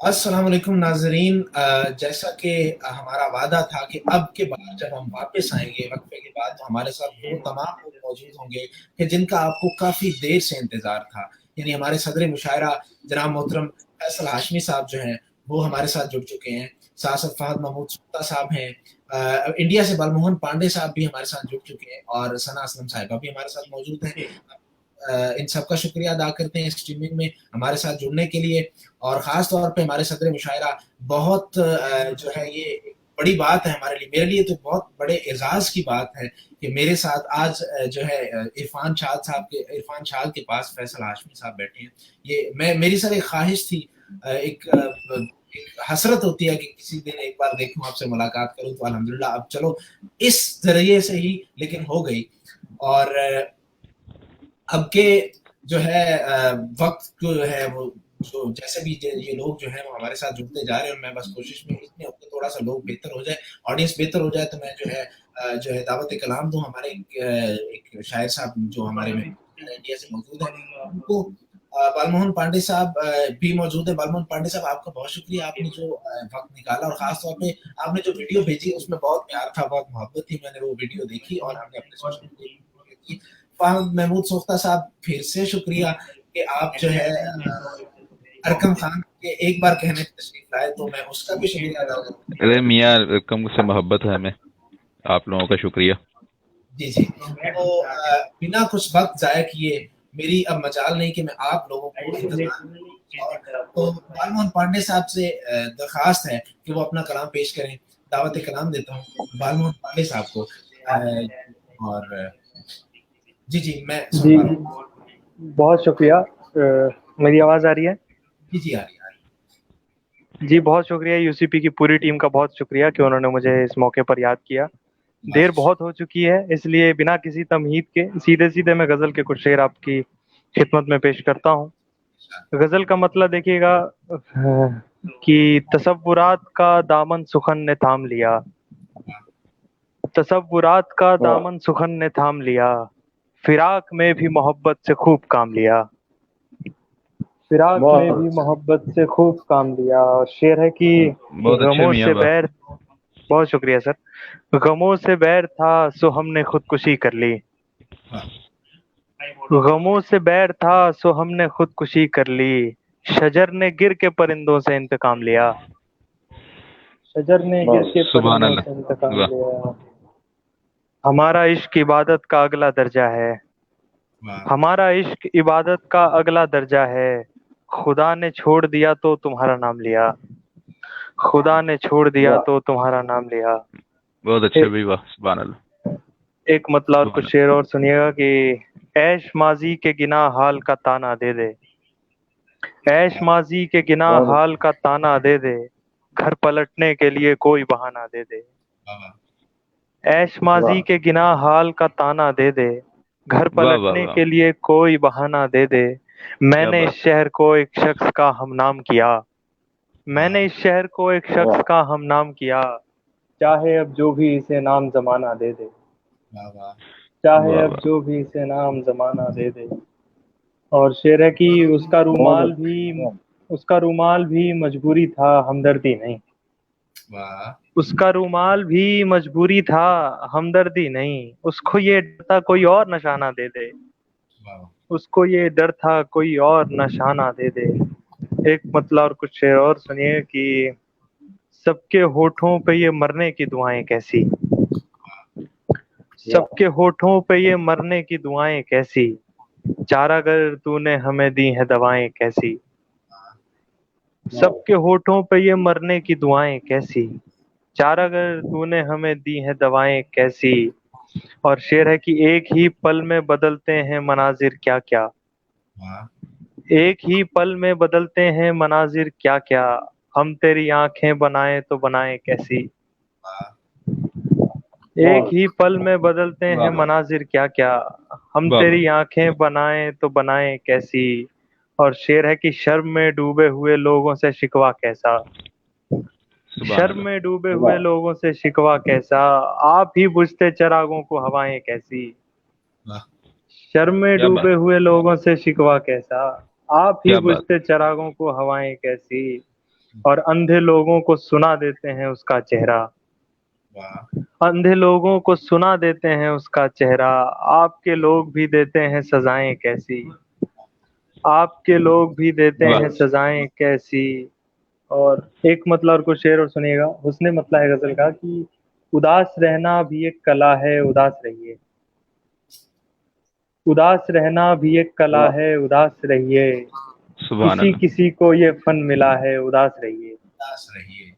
السلام علیکم ناظرین، جیسا کہ ہمارا وعدہ تھا کہ اب کے بعد جب ہم واپس آئیں گے وقفے کے بعد تو ہمارے ساتھ وہ تمام لوگ موجود ہوں گے کہ جن کا آپ کو کافی دیر سے انتظار تھا، یعنی ہمارے صدر مشاعرہ جناب محترم فیصل ہاشمی صاحب جو ہیں وہ ہمارے ساتھ جڑ چکے ہیں، ساتھ ساتھ فہد محمود سکتا صاحب ہیں، انڈیا سے بالموہن پانڈے صاحب بھی ہمارے ساتھ جڑ چکے ہیں اور ثنا اسلم صاحبہ بھی ہمارے ساتھ موجود ہیں۔ ان سب کا شکریہ ادا کرتے ہیں اسٹریمنگ میں ہمارے ساتھ جڑنے کے لیے، اور خاص طور پہ ہمارے صدر مشاعرہ بہت جو ہے یہ ایک بڑی بات ہے ہمارے لیے، میرے لیے تو بہت بڑے اعزاز کی بات ہے کہ میرے ساتھ آج جو ہے عرفان شاد کے پاس فیصل ہاشمی صاحب بیٹھے ہیں۔ یہ میری سر ایک خواہش تھی، ایک حسرت ہوتی ہے کہ کسی دن ایک بار دیکھوں آپ سے ملاقات کروں، تو الحمدللہ اب چلو اس ذریعے سے ہی لیکن ہو گئی۔ اور اب کے جو ہے وقت جو ہے وہ جو جیسے بھی یہ لوگ جو ہیں وہ ہمارے ساتھ جڑتے جا رہے ہیں، اور میں بس کوشش میں اتنے ہوتے تھوڑا سا لوگ بہتر ہو جائے، آڈینس بہتر ہو جائے، تو میں جو ہے دعوت کلام دوں ہمارے ایک شاعر صاحب جو ہمارے میں انڈیا سے موجود ہیں ان کو۔ بالموہن پانڈے صاحب بھی موجود ہیں۔ بالموہن پانڈے صاحب آپ کا بہت شکریہ، آپ نے جو وقت نکالا، اور خاص طور پہ آپ نے جو ویڈیو بھیجی اس میں بہت پیار تھا، بہت محبت تھی، میں نے وہ ویڈیو دیکھی اور ہم نے اپنے سوشل میڈیا کی۔ فہد محمود سوختہ صاحب پھر سے شکریہ کہ آپ جو ہے ارکم خان کے ایک بار کہنے پہ تشریف لائے، تو میں اس کا بھی شکریہ ادا کرتا ہوں۔ ارے میاں کم سے محبت ہے ہمیں، آپ لوگوں کا شکریہ۔ جی جی، تو بنا کچھ وقت ضائع کیے، میری اب مجال نہیں کہ میں آپ لوگوں کو انتظار، تو بالموہن پانڈے صاحب سے درخواست ہے کہ وہ اپنا کلام پیش کریں۔ دعوت کلام دیتا ہوں بالموہن پانڈے صاحب کو۔ اور جی جی میں سن جی پا رہا ہوں۔ بہت شکریہ۔ میری آواز آ رہی ہے؟ جی جی آ رہی ہے۔ جی بہت شکریہ، یو سی پی کی پوری ٹیم کا بہت شکریہ کہ انہوں نے مجھے اس موقع پر یاد کیا۔ دیر بہت ہو چکی ہے، اس لیے بنا کسی تمہید کے سیدھے سیدھے میں غزل کے کچھ شعر آپ کی خدمت میں پیش کرتا ہوں۔ غزل کا مطلب دیکھیے گا کہ تصورات کا دامن سخن نے تھام لیا، تصورات کا دامن سخن نے تھام لیا، فراق میں بھی محبت سے خوب کام لیا، فراق میں بھی محبت سے خوب کام لیا۔ اور شعر ہے کہ بہت اچھے غموں میاں سے با۔ بیر، بہت شکریہ سر، غموں سے بیر تھا سو ہم نے خودکشی کر لی، غموں سے بیر تھا سو ہم نے خودکشی کر لی، شجر نے گر کے پرندوں سے انتقام لیا، شجر نے گر کے سبحان پرندوں سے اللہ، انتقام واہ لیا۔ ہمارا عشق عبادت کا اگلا درجہ ہے، ہمارا عشق عبادت کا اگلا درجہ ہے، خدا نے چھوڑ دیا تو تمہارا نام لیا، خدا نے چھوڑ دیا تو تمہارا نام لیا۔ بہت اچھے بھی، واہ سبحان اللہ ایک مطلب اور سبحان کچھ اللہ۔ شعر اور سنیے گا کہ عیش ماضی کے گناہ حال کا تانا دے دے، عیش ماضی کے گناہ حال کا تانا دے دے، گھر پلٹنے کے لیے کوئی بہانہ دے دے، عیش ماضی کے گناہ حال کا تانا دے دے، گھر واہ واہ پلٹنے واہ، کے لیے کوئی بہانہ دے دے، میں کیا نے اس بات۔ شہر کو ایک شخص کا ہم نام کیا، میں نے اس شہر کو ایک شخص کا ہم نام کیا، چاہے اب جو بھی اسے نام زمانہ دے دے، چاہے واہ اب واہ، جو بھی اسے نام زمانہ دے دے۔ اور شعر ہے کہ اس کا رومال بھی مجبوری تھا ہمدردی نہیں، اس کا رومال بھی مجبوری تھا ہمدردی نہیں، اس کو یہ ڈر تھا کوئی اور نشانہ دے دے، اس کو یہ ڈر تھا کوئی اور نشانہ دے دے۔ ایک مطلب اور کچھ شعر اور سنیے کہ سب کے ہونٹوں پہ یہ مرنے کی دعائیں کیسی، سب کے ہونٹوں پہ یہ مرنے کی دعائیں کیسی، چارہ گر تو نے ہمیں دی ہیں دوائیں کیسی، سب کے ہونٹوں پہ یہ مرنے کی دعائیں کیسی، چارہ گر تو نے ہمیں دی ہیں دوائیں کیسی۔ اور شعر ہے کہ ایک ہی پل میں بدلتے ہیں مناظر کیا کیا، ایک ہی پل میں بدلتے ہیں مناظر کیا کیا، ہم تیری آنکھیں بنائیں تو بنائیں کیسی، ایک ہی پل میں بدلتے ہیں واہ واہ مناظر کیا کیا، ہم واہ واہ، تیری آنکھیں بنائیں تو بنائیں کیسی۔ اور شعر ہے کہ شرم میں ڈوبے ہوئے لوگوں سے شکوہ کیسا، سبحان شرم اللہ، میں ڈوبے ہوئے لوگوں سے شکوہ کیسا، آپ ہی بجھتے چراغوں کو ہوائیں کیسی، شرم میں کیا بات، ڈوبے ہوئے لوگوں سے شکوہ کیسا، آپ ہی کیا بات۔ بجھتے چراغوں کو ہوائیں کیسی۔ और अंधे लोगों को सुना देते हैं उसका चेहरा, वाह अंधे लोगों को सुना देते हैं उसका चेहरा, आपके लोग भी देते हैं सजाएं कैसी, आपके लोग भी देते वाह हैं सजाएं कैसी। और एक मतलब और कुछ शेर और सुनिएगा, हुस्ने मतलब है गजल का कि उदास रहना भी एक कला है, उदास रहिए, उदास रहना भी एक कला है, उदास रहिए, सुभान किसी अल्लाह। किसी को ये फन मिला है, उदास रहिए, उदास रहिए।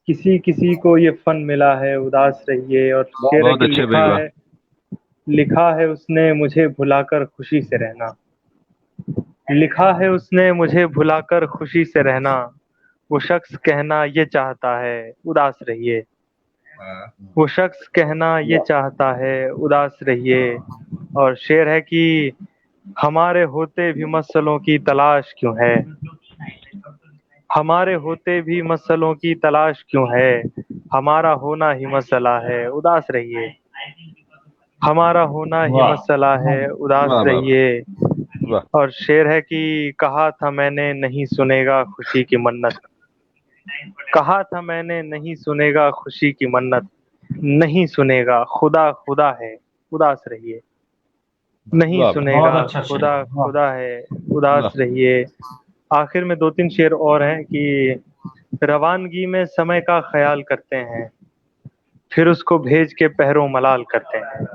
किसी किसी को ये फन मिला है, उदास रहिए। और शेर है बहुत कि अच्छे भाई, वाह। लिखा है उसने मुझे भुलाकर खुशी से रहना, लिखा है उसने मुझे भुलाकर खुशी से रहना, वो शख्स कहना ये चाहता है, उदास रहिए, वाह वो शख्स कहना ये चाहता है, उदास रहिए। और शेर है कि हमारे होते भी मसलों की तलाश क्यों है, हमारे होते भी मसलों की तलाश क्यों है, हमारा होना ही मसला है, उदास रहिए, हमारा होना ही मसला है, उदास वाह वाह रहिए। वाह। और शेर है कि कहा था मैंने नहीं सुनेगा खुशी की मन्नत, कहा था मैंने नहीं सुनेगा खुशी की मन्नत, नहीं सुनेगा खुदा खुदा है, उदास रहिए, नहीं वाह सुनेगा खुदा खुदा है, उदास वाह। रहिए। आखिर में दो तीन शेर और हैं कि रवानगी में समय का ख्याल करते हैं, फिर उसको भेज के पहरों मलाल करते हैं,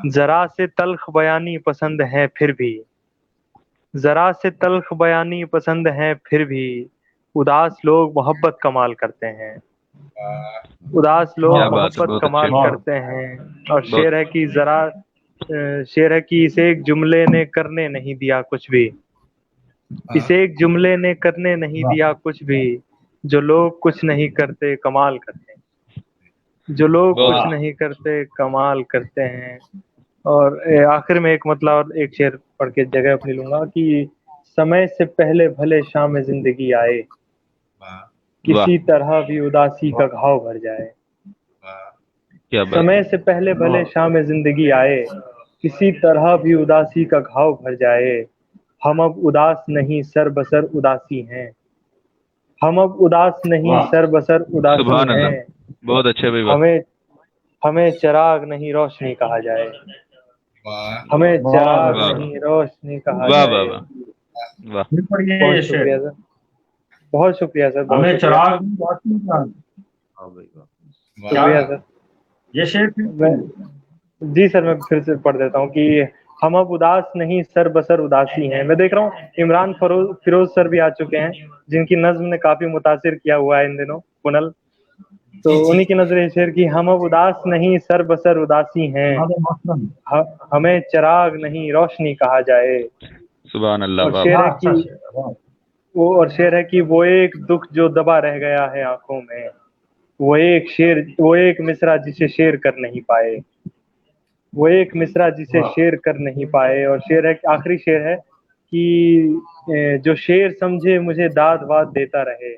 जरा से तल्ख बयानी पसंद है फिर भी, जरा से तल्ख बयानी पसंद है फिर भी, उदास लोग मोहब्बत कमाल करते हैं, उदास क्या लोग बात है, मोहब्बत बहुत कमाल अच्छे। करते हैं। और बहुत शेर है कि शेर है कि इसे एक जुमले ने करने नहीं दिया कुछ भी, इसे एक जुमले ने करने नहीं दिया कुछ भी, जो लोग कुछ नहीं करते कमाल करते हैं, जो लोग कुछ बहुत नहीं करते कमाल करते हैं। और आखिर में एक मतलब और एक शेर पढ़ के जगह अपनी लूंगा कि समय से पहले भले शाम जिंदगी आए, वाह वाह। किसी तरह भी उदासी का घाव भर जाए, वाह क्या बात समय है। से पहले भले शाम जिंदगी आए, किसी तरह भी उदासी का घाव भर जाए, हम अब उदास नहीं सर बसर उदासी हैं, हम अब उदास नहीं सर बसर उदासी सुभान अल्लाह। हैं, बहुत अच्छे भाई, वाह हमें हमें चिराग नहीं रोशनी कहा जाए, वाह हमें चिराग वाह नहीं रोशनी कहा वाह वाह जाए। वाह वाह। बहुत शुक्रिया सर, बहुत शुक्रिया सर, बहुत हमें शुक्रिया, चिराग नहीं रोशनी का। शुक्रिया सर। ये शेर मैं जी सर, मैं फिर से पढ़ देता हूँ कि हम अब उदास नहीं सर बसर उदासी हैं। मैं देख रहा हूँ इमरान फिरोज सर भी आ चुके हैं, जिनकी नज्म ने काफी मुतासिर किया हुआ है इन दिनों पुनल, तो जी जी उन्हीं की नजर शेर की हम अब उदास नहीं सर बसर उदासी हैं, हमें चिराग नहीं रोशनी कहा जाए। सुभान अल्लाह, और वाह शेर वाह। है कि शेर है कि वो एक दुख जो दबा रह गया है आंखों में, वो एक मिसरा जिसे शेर कर नहीं पाए, वो एक मिसरा जिसे शेर कर नहीं पाए। और शेर है, आखिरी शेर है कि जो शेर समझे मुझे दाद वाद देता रहे,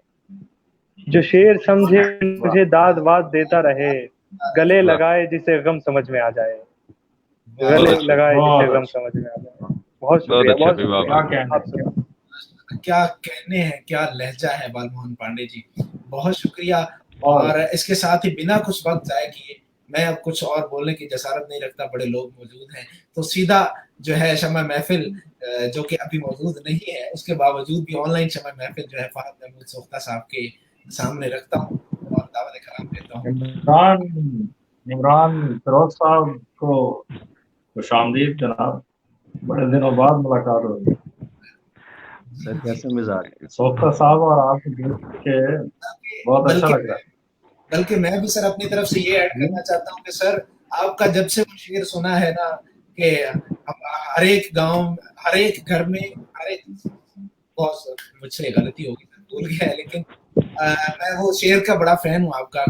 जो शेर समझे मुझे दाद वाद देता रहे, गले वाह लगाए जिसे गम समझ में आ जाए, वाह बहुत गले अच्छे, लगाए जिसे बहुत गम समझ में आ जाए। बहुत बहुत शुक्रिया, अच्छे बहुत भाई, वाह शुक्रिया। वाह। क्या कहना आप सुना। क्या कहने हैं, क्या लहजा है बालमोहन पांडे जी, बहुत शुक्रिया। और और इसके साथ ही बिना कुछ वक्त जाए किए, मैं अब कुछ और बोलने की जसारत नहीं रखता, बड़े लोग मौजूद हैं, तो सीधा जो है शम्मा महफिल, जो कि अभी मौजूद नहीं है, उसके बावजूद भी ऑनलाइन शम्मा महफिल जो है फहद महमूद सोख्ता साहब के सामने रखता हूँ और दावत कलाम देता हूँ। इमरान इमरान फिरोज साहब को खुशामदीद जनाब, बड़े दिनों बाद मुलाकात हुई। सर कैसे मिजाज है? सोख्ता साहब और आपको देख के बहुत अच्छा बल्कि लग रहा है। बल्कि मैं भी सर अपनी तरफ से ये ऐड करना चाहता हूँ कि सर आपका जब से वो शेर सुना है ना कि हर एक गांव, हर एक घर में, हर एक, बहुत मुझसे गलती होगी भूल गया है, लेकिन मैं वो शेर का बड़ा फैन हूँ आपका।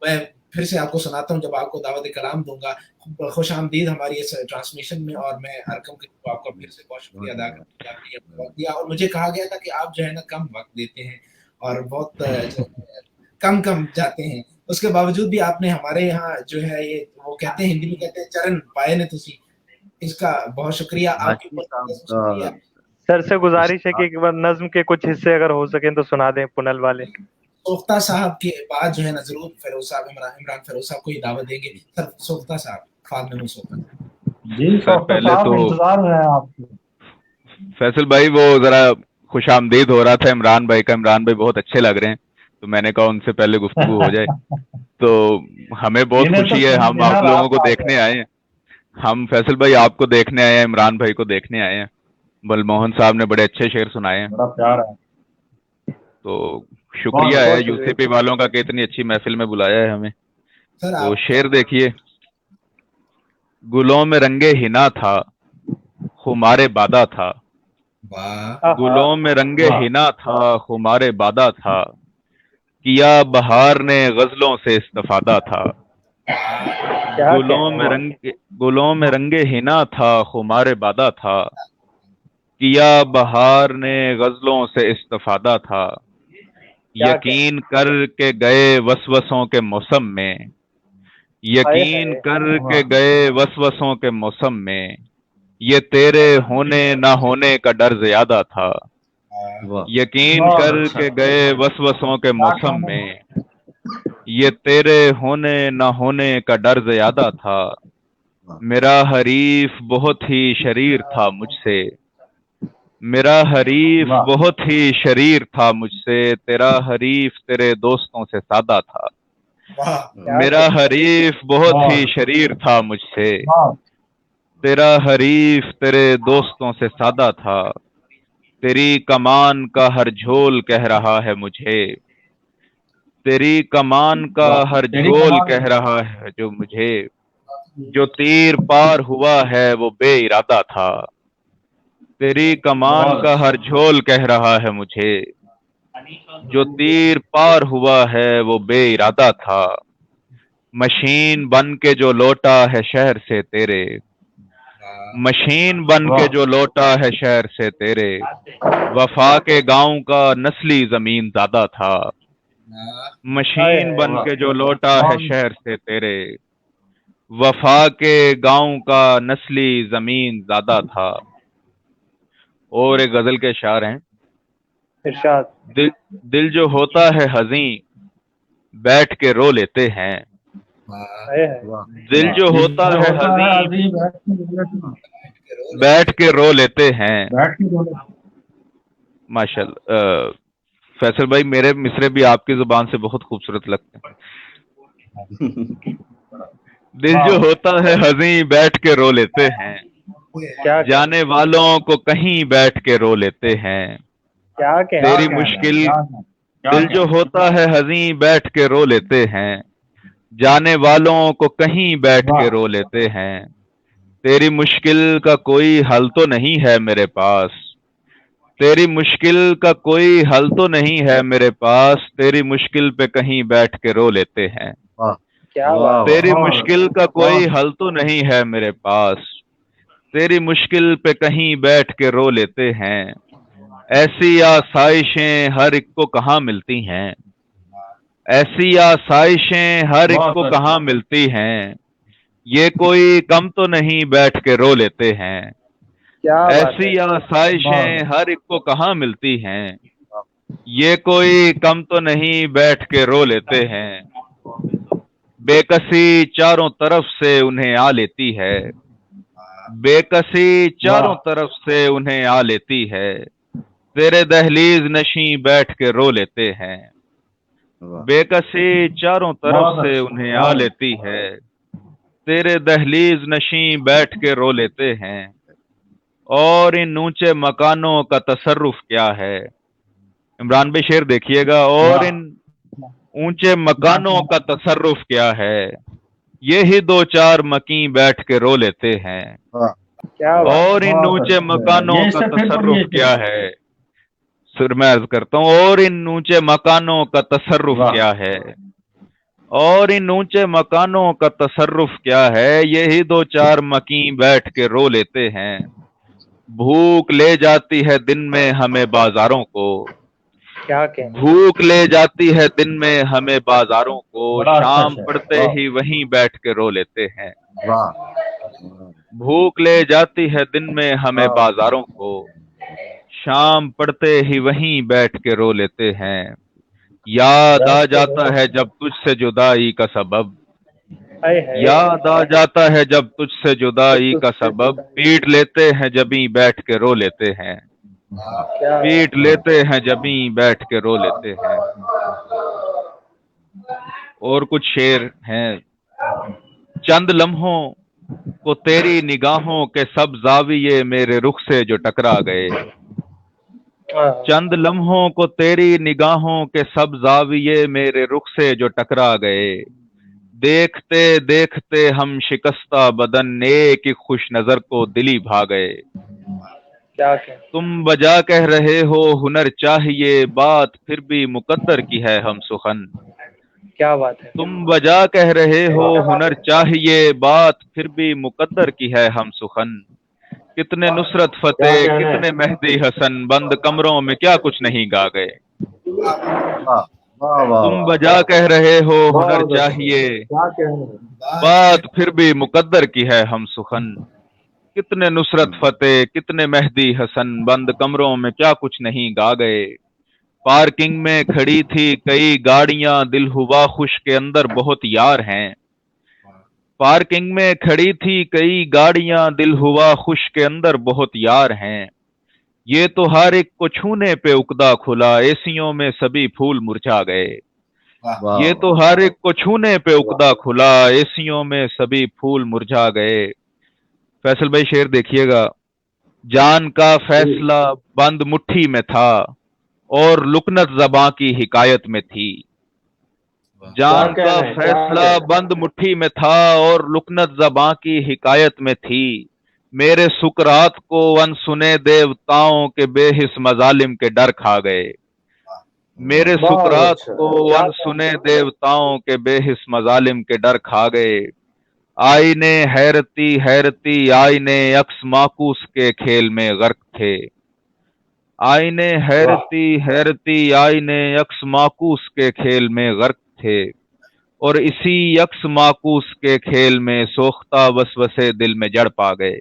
मैं फिर से आपको सुनाता हूँ जब आपको दावत कलाम दूंगा। खुश आमदीद हमारी इस ट्रांसमिशन में, और मैं अरकम के आपका फिर से बहुत शुक्रिया अदा करता हूँ कि आपने ये वक्त दिया। और मुझे कहा गया था कि आप जो है ना कम वक्त देते हैं और बहुत जो कम कम जाते हैं, उसके बावजूद भी आपने हमारे यहाँ जो है ये, वो कहते हैं हिंदी में कहते हैं चरण पाए ने तुसी, इसका बहुत शुक्रिया, आपकी हाशमी साहब शुक्रिया। सर से गुजारिश है कि एक बार नज्म के कुछ हिस्से अगर हो सकें तो सुना दें पुनल वाले। सोख्ता साहब के बाद जो है ना जरूर फिरोज साहब इमरान फिरोज साहब को ही दावत देंगे। सर सोख्ता साहब, ख्वाब में सोख्ता जी सर सोख्ता पहले साहब तो इंतजार में है आपके। फैसल भाई वो जरा खुश आमदीद हो रहा था इमरान भाई का, इमरान भाई बहुत अच्छे लग रहे हैं, तो मैंने कहा उनसे पहले गुफ्तगू हो जाए। तो हमें बहुत इन्हें तो खुशी है, हम इन्हें आप लोगों रात को आ देखने गए। आए हैं। हम फैसल भाई आपको देखने आए हैं, इमरान भाई को देखने आए हैं। बलमोहन साहब ने बड़े अच्छे शेर सुनाए हैं, बड़ा प्यार है। तो बहुत शुक्रिया है बहुत यूसीपी वालों का कि इतनी अच्छी महफिल में बुलाया है हमें। सर तो आप शेर देखिए, गुलों में रंगे हिना था, खुमारे बादा था। वाह गुलों में रंगे वाह हिना था, खुमारे बादा था। किया बहार ने गजलों से इस्तिफादा था। क्या वाह गुलों में रंगे हिना था, खुमारे बादा था। किया बहार ने गजलों से इस्तिफादा था। यकीन कर के गए वसवसों के मौसम में, यकीन कर के गए वसवसों के मौसम में। ये तेरे होने ना होने का डर ज्यादा था। वाह यकीन बहुत कर अच्छा। के गए वसवसों के क्या मौसम कहना में, ये तेरे होने ना होने का डर ज्यादा था। मेरा हरीफ बहुत ही शरीर था मुझसे, मेरा हरीफ वाह बहुत ही शरीर था मुझसे। तेरा हरीफ तेरे दोस्तों से सादा था। वाह मेरा हरीफ बहुत ही बहुत शरीर था मुझसे, वाह तेरा हरीफ तेरे दोस्तों से सादा था। तेरी कमान का हर झोल कह रहा है मुझे, तेरी कमान का वाह हर तेरी झोल कमान कह रहा है जो मुझे। जो तीर पार हुआ है वो बेइरादा था। तेरी कमान बहुत का अच्छा। हर झोल कह रहा है मुझे। जो तीर पार हुआ है वो बेइरादा था। मशीन बन के जो लौटा है शहर से तेरे, मशीन बन के वाह जो लौटा है शहर से तेरे। वफा के गांव का नस्ली जमीन ज्यादा था। मशीन बन वाह के जो लौटा है बहुत शहर से तेरे। वफा के गांव का नस्ली जमीन ज्यादा था। और एक गजल के शार हैं, इरशाद। दिल जो होता है हज़ीं बैठ के रो लेते हैं। वाह दिल वाह जो दिल होता जो है होता है हज़ीं अभी बैठ बैठ के रो लेते हैं। के बोले। माशाल्लाह। फैसल भाई मेरे मिसरे भी आपकी जुबान से बहुत खूबसूरत लगते हैं। दिल जो वाह होता है हज़ीं बैठ के रो लेते हैं। क्या जाने वालों को कहीं बैठ के रो लेते हैं। क्या तेरी कहना है, मुश्किल, क्या कहना है, क्या दिल जो कहना होता है हज़ीं बैठ के रो लेते हैं। जाने वालों को कहीं बैठ वाह के रो लेते हैं। तेरी मुश्किल का कोई हल तो नहीं है मेरे पास। तेरी मुश्किल का कोई हल तो नहीं है मेरे पास। तेरी मुश्किल पे कहीं बैठ के रो लेते हैं। वाह क्या वाह वाह तेरी बहुत मुश्किल का कोई बहुत हल तो नहीं है मेरे पास। तेरी मुश्किल पे कहीं बैठ के रो लेते हैं। ऐसी आसाइशें हर एक को कहाँ मिलती हैं। ऐसी आसाइशें हर एक को बहुत कहाँ अच्छा। मिलती हैं। ये कोई कम तो नहीं बैठ के रो लेते हैं। क्या बात है। ऐसी आसाइशें बहुत हर एक को कहाँ मिलती हैं। ये कोई कम तो नहीं बैठ के रो लेते हैं। बेकसी चारों तरफ से उन्हें आ लेती है। बेकसी चारों वाह तरफ से उन्हें आ लेती है। तेरे दहलीज नशीं बैठ के रो लेते हैं। वाह बेकसी चारों तरफ बहुत से अच्छा उन्हें आ बहुत लेती है। तेरे दहलीज नशीं बैठ के रो लेते हैं। और इन ऊंचे मकानों का तसर्रुफ क्या है। इमरान भाई शेर देखिएगा। और वाह इन ऊंचे क्या मकानों कहना का तसर्रुफ क्या है। ये ही दो चार मकीन बैठ के रो लेते हैं। वाह क्या बात है। और इन बहुत ऊंचे अच्छा मकानों ये का इससे फिर तसर्रुफ पढ़िए क्या है। फिर मैं अर्ज करता हूँ, और इन ऊंचे मकानों का तसर्रुफ वाह क्या है। और इन ऊंचे मकानों का तसर्रुफ क्या है। यही दो चार मकीन बैठ के रो लेते हैं। भूख ले जाती है दिन में हमें बाजारों को। क्या कहना। भूख ले जाती है दिन में हमें बाजारों को। बड़ा अच्छा शाम शेर पड़ते वाह ही वहीं बैठ के रो लेते हैं। वाह भूख ले जाती है दिन में हमें वाह बाजारों को। شام پڑتے ہی وہیں بیٹھ کے رو لیتے ہیں، یاد آ جاتا ہے جب تجھ سے جدائی کا سبب، یاد آ جاتا ہے جب تجھ سے جدائی کا سبب، پیٹ لیتے ہیں جبیں بیٹھ کے رو لیتے ہیں، پیٹ لیتے ہیں جبیں بیٹھ کے رو لیتے ہیں۔ اور کچھ شعر ہیں۔ چند لمحوں کو تیری نگاہوں کے سب زاویے میرے رخ سے جو ٹکرا گئے، چند لمحوں کو تیری نگاہوں کے سب زاویے میرے رخ سے جو ٹکرا گئے، دیکھتے دیکھتے ہم شکستہ بدن ایک ایک خوش نظر کو دلی بھا گئے۔ تم بجا کہہ رہے ہو ہنر چاہیے، بات پھر بھی مقدر کی ہے ہم سخن، کیا بات ہے، تم بجا کہہ رہے ہو ہنر چاہیے، بات پھر بھی مقدر کی ہے ہم سخن، کتنے نصرت کیا فتح کہنے کتنے مہدی حسن، بند کمروں میں کیا کچھ نہیں گا گئے۔ واہ واہ واہ تم واہ بجا کہہ رہے ہو ہنر بہت اچھا، چاہیے، کیا کہنے بات پھر بھی مقدر کی ہے ہم سخن، کتنے نصرت فتح کتنے مہدی حسن، بند کمروں میں کیا کچھ نہیں گا گئے۔ پارکنگ میں کھڑی تھی کئی گاڑیاں، دل ہوا خوش کے اندر بہت یار ہیں، پارکنگ میں کھڑی تھی کئی گاڑیاں، دل ہوا خوش کے اندر بہت یار ہیں، یہ تو ہر ایک کو چھونے پہ اکدا کھلا، ایسیوں میں سبھی پھول مرجھا گئے، واہ یہ تو ہر ایک کو چھونے پہ اکدا کھلا، ایسیوں میں سبھی پھول مرجھا گئے۔ فیصل بھائی شعر دیکھیے گا۔ جان کا فیصلہ بند مٹھی میں تھا اور لکنت زباں کی حکایت میں تھی، جان کا فیصلہ بند مٹھی میں تھا اور لکنت زباں کی حکایت میں تھی، میرے سکرات کو ان سنے دیوتاؤں کے بے حس مظالم کے ڈر کھا گئے، میرے بہت سکرات اچھا، کو ان سنے دیوتاؤں کے بے حس مظالم کے ڈر کھا گئے، آئینے حیرتی حیرتی آئینے عکس معکوس کے کھیل میں غرق تھے، آئینے حیرتی حیرتی آئینے عکس معکوس کے کھیل میں غرق تھے، اور اسی عکس معکوس کے کھیل میں سوختہ وسوسے دل میں جڑ پا گئے،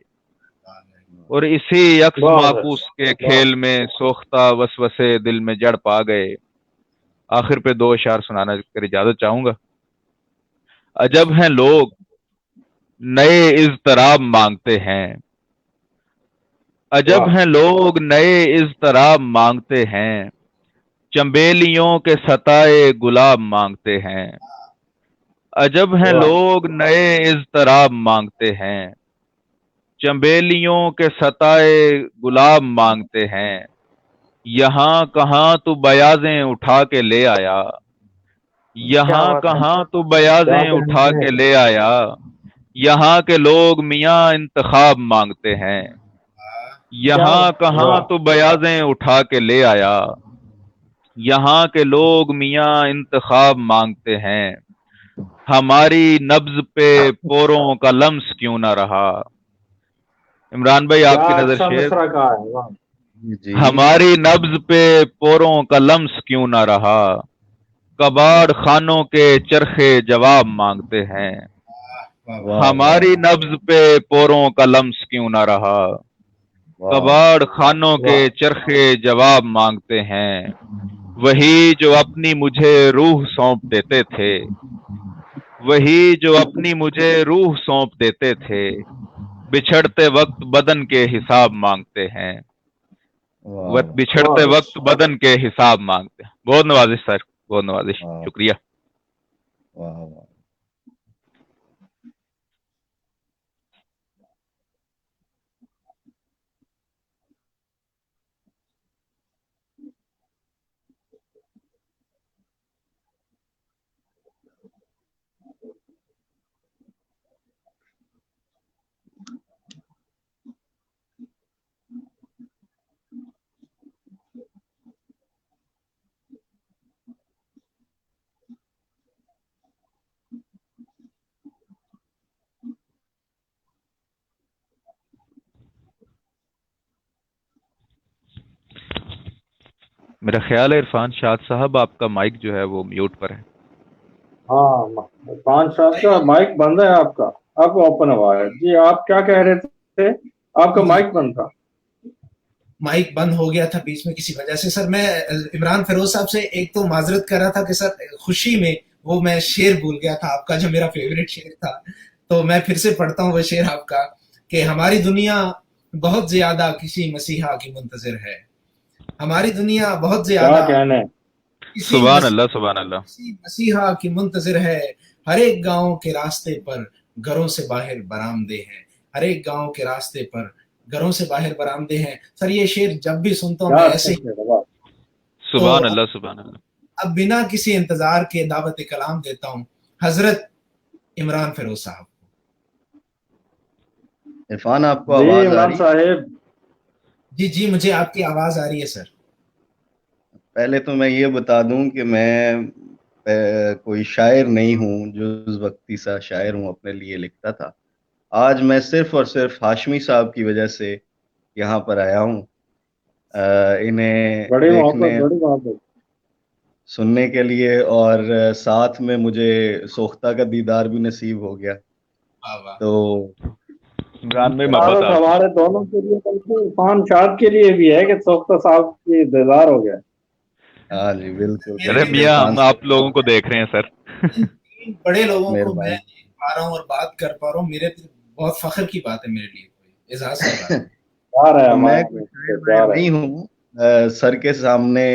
اور اسی عکس بہت معکوس اچھا، کے کھیل میں سوختہ وسوسے دل میں جڑ پا گئے۔ آخر پہ دو اشعار سنانا کر اجازت چاہوں گا۔ عجب ہیں لوگ نئے اضطراب مانگتے ہیں، عجب ہیں لوگ نئے اضطراب مانگتے ہیں، چنبیلیوں کے ستائے گلاب مانگتے ہیں، عجب ہیں لوگ نئے اضطراب مانگتے ہیں، چنبیلیوں کے ستائے گلاب مانگتے ہیں، یہاں کہاں تو بیاضیں اٹھا کے لے آیا، یہاں کہاں تو بیاضیں اٹھا کے لے آیا، یہاں کے لوگ میاں انتخاب مانگتے ہیں، یہاں کہاں تو بیاضیں اٹھا کے لے آیا، یہاں کے لوگ میاں انتخاب مانگتے ہیں، ہماری نبض پہ پوروں کا لمس کیوں نہ رہا۔ عمران بھائی آپ کی نظر اچھا شعر۔ مصرع کا ہے، واہ، جی ہماری نبض پہ پوروں کا لمس کیوں نہ رہا، کباڑ خانوں کے چرخے جواب مانگتے ہیں، واہ ہماری نبض پہ پوروں کا لمس کیوں نہ رہا، واہ کباڑ خانوں کے چرخے جواب مانگتے ہیں، وہی جو اپنی مجھے روح سونپ دیتے تھے، وہی جو اپنی مجھے روح سونپ دیتے تھے، بچھڑتے وقت بدن کے حساب مانگتے ہیں، واہ بچھڑتے وقت بدن کے حساب مانگتے ہیں۔ بہت نوازش سر، بہت نوازش، واہ شکریہ۔ واہ واہ۔ میرا خیال ہے عرفان شاد صاحب آپ کا مائک جو ہے وہ میوٹ پر ہے۔ ہاں، پانچ سات کا مائک بند ہے آپ کا، اب اوپن ہوا ہے جی۔ آپ کیا کہہ رہے تھے؟ آپ کا مائک بند تھا۔ माइक बंद हो गया था बीच में किसी वजह से। सर मैं इमरान फिरोज साहब से एक तो माजरत कर रहा था कि सर खुशी में वो मैं शेर भूल गया था आपका जो मेरा फेवरेट शेर था, तो मैं फिर से पढ़ता हूँ वो शेर आपका कि हमारी दुनिया बहुत ज्यादा किसी मसीहा की मुंतजिर है, हमारी दुनिया बहुत क्या ज्यादा कहना है। किसी सुभान अल्लाह, सुभान अल्लाह। किसी मसीहा की मुंतजिर है, हर एक गांव के रास्ते पर घरों से बाहर बरामदे हैं, हर एक गांव के रास्ते पर घरों से बाहर बरामदे हैं। सर ये शेर जब भी सुनता हूँ मैं क्या ऐसे ही, शेर है, वाह। सुभान अल्लाह, सुभान अल्लाह। अब बिना किसी इंतजार के दावत कलाम देता हूँ हजरत इमरान फिरोज साहब। इरफान, आपको जी आवाज आ इमरान रही? साहेब, जी जी मुझे आपकी आवाज आ रही है सर। पहले तो मैं ये बता दूं कि मैं कोई शायर नहीं हूँ, जो उस वक्ती सा शायर हूँ, अपने लिए लिखता था। आज मैं सिर्फ और सिर्फ हाशमी साहब की वजह से यहाँ पर आया हूँ, इन्हें बड़ी देखने, मोहब्बत, बड़ी मोहब्बत। सुनने के लिए, और साथ में मुझे सोख्ता का दीदार भी नसीब हो गया। वाह वाह। तो इमरान भाई मोहब्बत भारत आपकी। हमारे दोनों के लिए, बल्कि इरफान शाद के लिए भी है कि सोख्ता साहब की दीदार हो गया। हाँ जी, बिल्कुल मेरे अरे भी मियाँ, इरफान हम साहब, आप लोगों को देख रहे हैं सर। इन तीन बड़े लोगों को मैं मेहरबानी। देख पा रहा हूँ और बात कर पा रहा हूँ, मेरे लिए बहुत फख्र की बात है, मेरे लिए कोई एजाज की बात है। प्यार है तो मैं हमारे कोई लिए, शायर वायर प्यार है। नहीं हूँ, सर के सामने